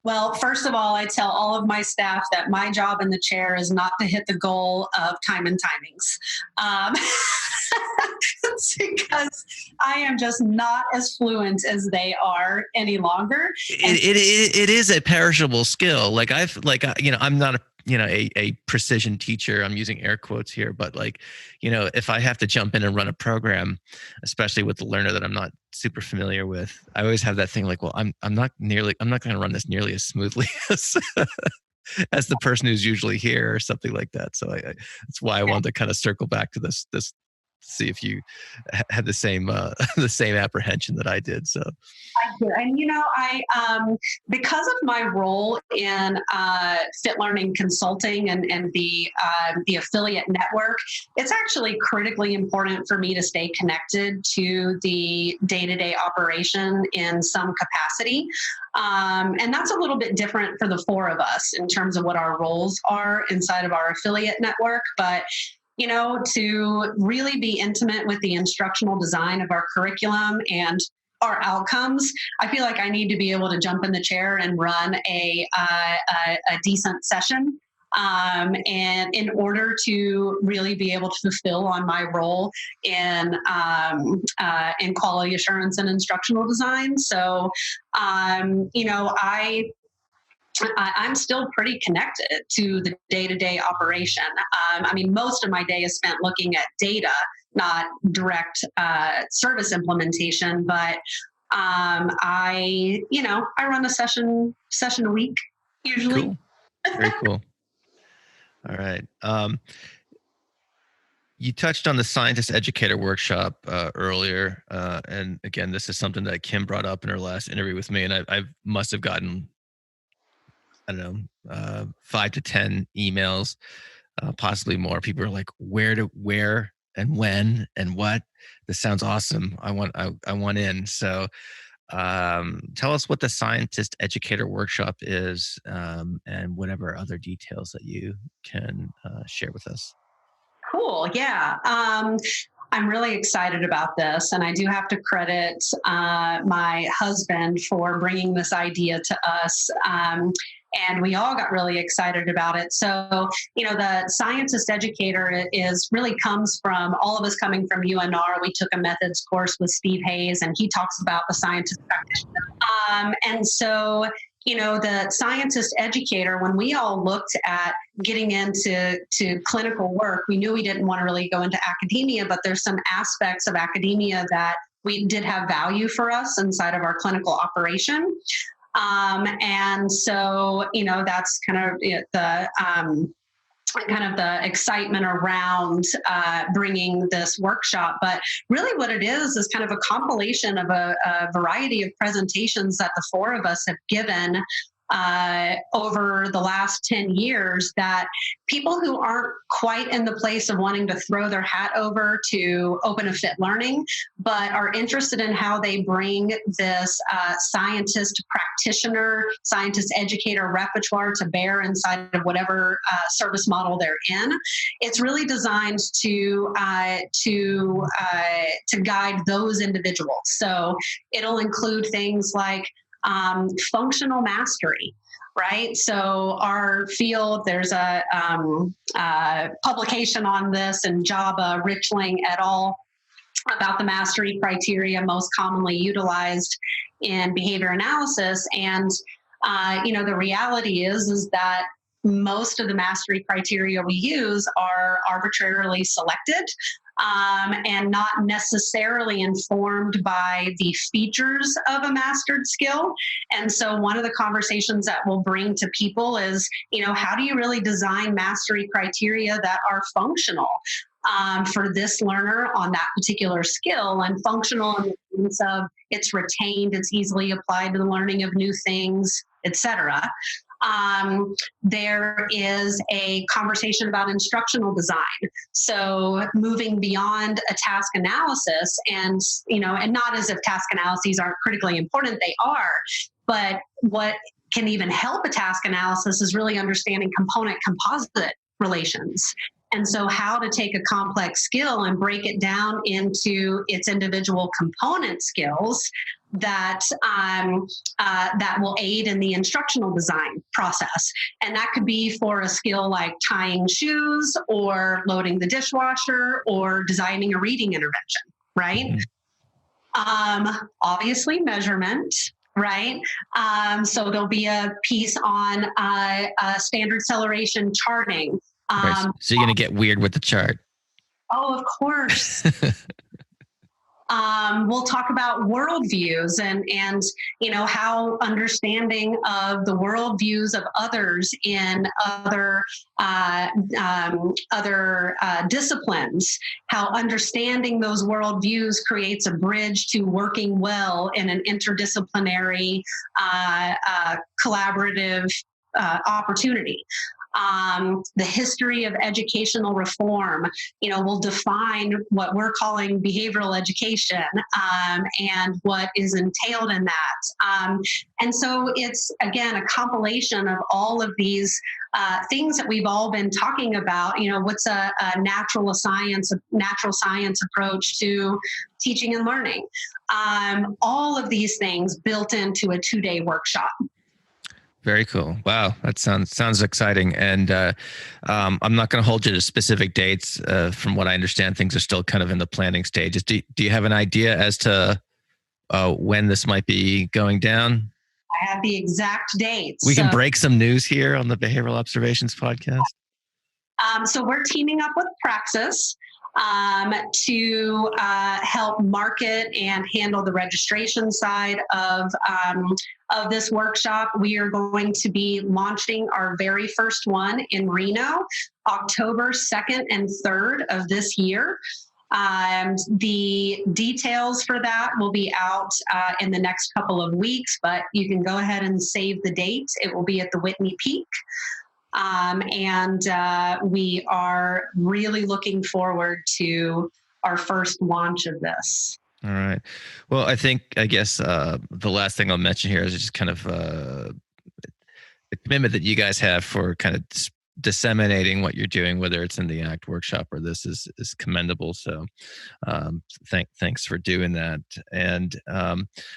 Well, first of all, I tell all of my staff that my job in the chair is not to hit the goal of time and timings. It's because I am just not as fluent as they are any longer. It is a perishable skill. I'm not a precision teacher. I'm using air quotes here, but if I have to jump in and run a program, especially with the learner that I'm not super familiar with, I always have that thing well, I'm not going to run this nearly as smoothly as the person who's usually here or something like that. So that's why I wanted to kind of circle back to this, see if you had the same apprehension that I did. So I do. And because of my role in FitLearning consulting and the affiliate network, it's actually critically important for me to stay connected to the day-to-day operation in some capacity. And that's a little bit different for the 4 of us in terms of what our roles are inside of our affiliate network. But to really be intimate with the instructional design of our curriculum and our outcomes. I feel like I need to be able to jump in the chair and run a decent session. And in order to really be able to fulfill on my role in quality assurance and instructional design. So, I'm still pretty connected to the day-to-day operation. Most of my day is spent looking at data, not direct service implementation, but I run a session a week usually. Cool. Very cool. All right. You touched on the scientist educator workshop earlier. And again, this is something that Kim brought up in her last interview with me. And I must have gotten, 5 to 10 emails, possibly more. People are like, where and when and what? This sounds awesome. I want in. So tell us what the scientist educator workshop is, and whatever other details that you can share with us. Cool. Yeah. I'm really excited about this, and I do have to credit my husband for bringing this idea to us. And we all got really excited about it. So, the scientist educator comes from all of us coming from UNR. We took a methods course with Steve Hayes, and he talks about the scientist practitioner. And so, the scientist educator, when we all looked at getting into clinical work, we knew we didn't want to really go into academia, but there's some aspects of academia that we did have value for us inside of our clinical operation. And so, that's kind of the excitement around bringing this workshop. But really what it is kind of a compilation of a variety of presentations that the four of us have given over the last 10 years, that people who aren't quite in the place of wanting to throw their hat over to open a FitLearning, but are interested in how they bring this scientist practitioner, scientist educator repertoire to bear inside of whatever service model they're in. It's really designed to guide those individuals. So it'll include things like functional mastery, right? So our field, there's a publication on this in Java, Richling et al. About the mastery criteria most commonly utilized in behavior analysis. And, the reality is that most of the mastery criteria we use are arbitrarily selected, and not necessarily informed by the features of a mastered skill. And so one of the conversations that we'll bring to people is, how do you really design mastery criteria that are functional for this learner on that particular skill, and functional in the sense of it's retained, it's easily applied to the learning of new things, etc. There is a conversation about instructional design. So moving beyond a task analysis, and not as if task analyses aren't critically important, they are, but what can even help a task analysis is really understanding component-composite relations. And so how to take a complex skill and break it down into its individual component skills that will aid in the instructional design process. And that could be for a skill like tying shoes or loading the dishwasher or designing a reading intervention, right? Obviously measurement, right? So there'll be a piece on standard acceleration charting. Right. So you're going to get weird with the chart. Oh, of course. We'll talk about worldviews and how understanding of the worldviews of others in other disciplines, how understanding those worldviews creates a bridge to working well in an interdisciplinary, collaborative opportunity. the history of educational reform. We'll define what we're calling behavioral education and what is entailed in that. And so it's, again, a compilation of all of these things that we've all been talking about. What's a natural science approach to teaching and learning? All of these things built into a 2-day workshop. Very cool. Wow, that sounds exciting. And I'm not going to hold you to specific dates. From what I understand, things are still kind of in the planning stages. Do you have an idea as to when this might be going down? I have the exact dates. We can break some news here on the Behavioral Observations podcast. So we're teaming up with Praxis to help market and handle the registration side of this workshop. We are going to be launching our very first one in Reno, October 2nd and 3rd of this year. The details for that will be out in the next couple of weeks, but you can go ahead and save the date. It will be at the Whitney Peak. And we are really looking forward to our first launch of this. All right. Well, I guess the last thing I'll mention here is just kind of the commitment that you guys have for kind of disseminating what you're doing, whether it's in the ACT workshop or this, is commendable. So thanks for doing that. And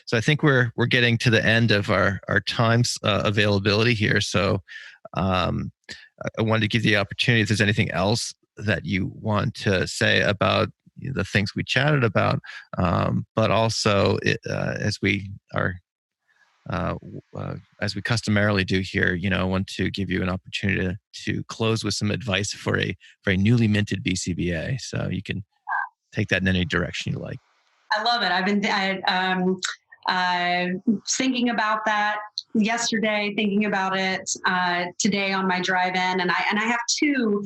so I think we're getting to the end of our time's availability here. So I wanted to give you the opportunity if there's anything else that you want to say about the things we chatted about, but also as we customarily do here, I want to give you an opportunity to close with some advice for a newly minted BCBA. So you can take that in any direction you like. I love it. I've been thinking about that yesterday, thinking about it today on my drive in, and I have two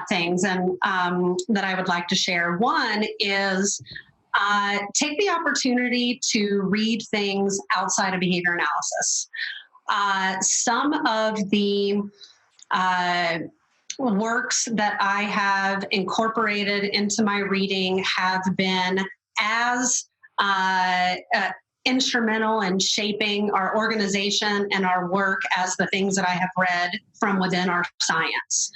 things that I would like to share. One is take the opportunity to read things outside of behavior analysis. Some of the works that I have incorporated into my reading have been as instrumental in shaping our organization and our work as the things that I have read from within our science.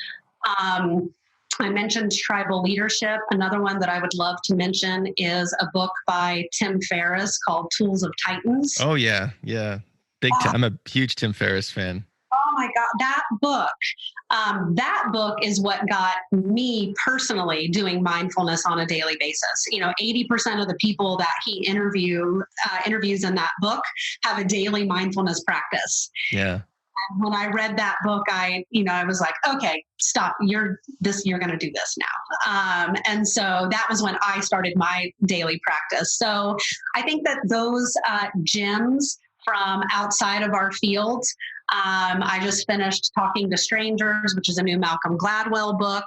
I mentioned tribal leadership. Another one that I would love to mention is a book by Tim Ferriss called Tools of Titans. Oh, yeah. Yeah. I'm a huge Tim Ferriss fan. Oh my God, that book is what got me personally doing mindfulness on a daily basis. 80% of the people that he interviews in that book have a daily mindfulness practice. Yeah. And when I read that book, I was like, okay, stop. You're going to do this now. And so that was when I started my daily practice. So I think that those gems from outside of our fields. I just finished Talking to Strangers, which is a new Malcolm Gladwell book.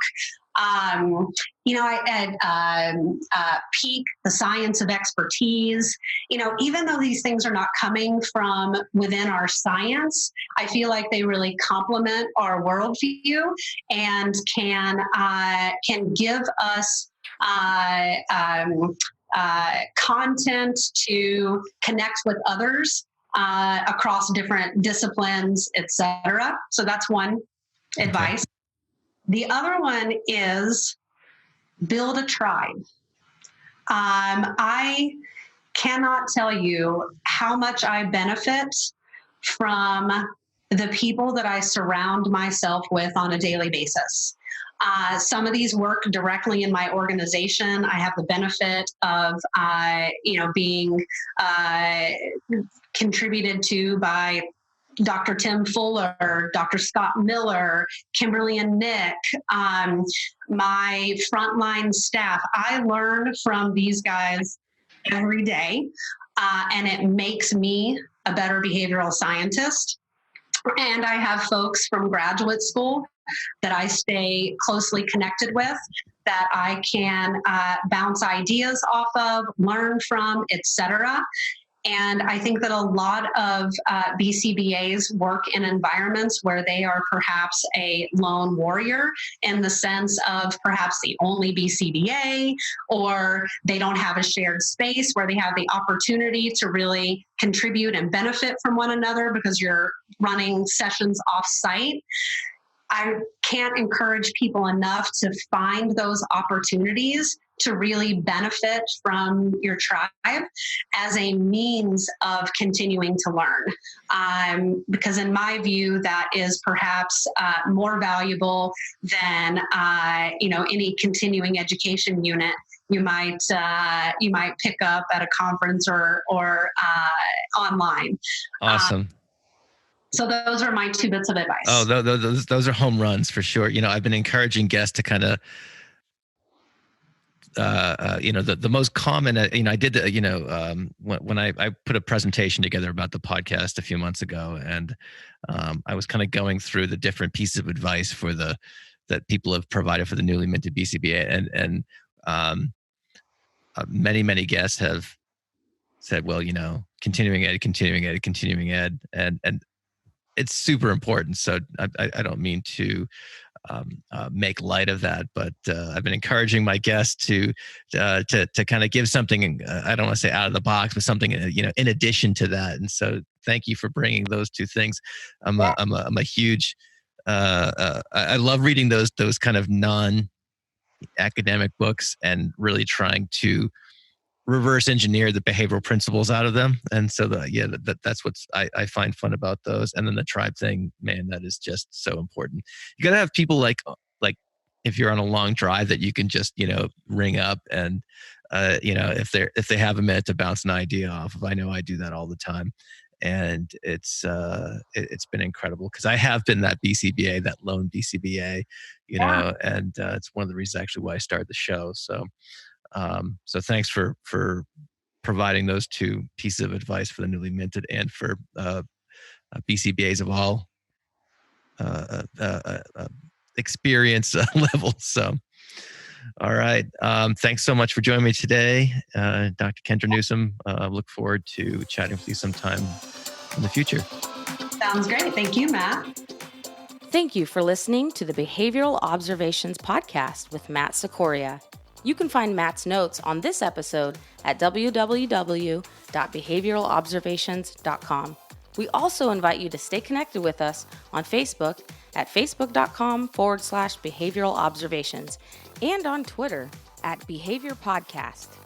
I had Peak, The Science of Expertise. Even though these things are not coming from within our science, I feel like they really complement our worldview and can give us content to connect with others across different disciplines, etc. So that's one advice. The other one is build a tribe. I cannot tell you how much I benefit from the people that I surround myself with on a daily basis. Some of these work directly in my organization. I have the benefit of, being contributed to by Dr. Tim Fuller, Dr. Scott Miller, Kimberly and Nick, my frontline staff. I learn from these guys every day, and it makes me a better behavioral scientist. And I have folks from graduate school that I stay closely connected with, that I can bounce ideas off of, learn from, etc. And I think that a lot of BCBAs work in environments where they are perhaps a lone warrior in the sense of perhaps the only BCBA, or they don't have a shared space where they have the opportunity to really contribute and benefit from one another because you're running sessions off-site. I can't encourage people enough to find those opportunities to really benefit from your tribe as a means of continuing to learn. Because in my view, that is perhaps more valuable than any continuing education unit you might pick up at a conference or online. Awesome. So those are my 2 bits of advice. Oh, those are home runs for sure. I've been encouraging guests to kind of, the most common, I did, when I put a presentation together about the podcast a few months ago, and I was kind of going through the different pieces of advice that people have provided for the newly minted BCBA, and many guests have said, well, continuing ed, and it's super important. So I don't mean to make light of that, but I've been encouraging my guests to kind of give something. I don't want to say out of the box, but something in addition to that. And so, thank you for bringing those 2 things. I'm a huge. I love reading those kind of non-academic books and really trying to reverse engineer the behavioral principles out of them. And so that's what I find fun about those. And then the tribe thing, man, that is just so important. You got to have people like if you're on a long drive that you can just, ring up and, if they have a minute to bounce an idea off of. I know I do that all the time. And it's been incredible because I have been that BCBA, that lone BCBA, and it's one of the reasons actually why I started the show. So thanks for providing those 2 pieces of advice for the newly minted and for BCBAs of all experience levels. So, all right. Thanks so much for joining me today, Dr. Kendra Newsome. Look forward to chatting with you sometime in the future. Sounds great. Thank you, Matt. Thank you for listening to the Behavioral Observations Podcast with Matt Sikoria. You can find Matt's notes on this episode at www.behavioralobservations.com. We also invite you to stay connected with us on Facebook at facebook.com/behavioral observations and on Twitter at Behavior Podcast.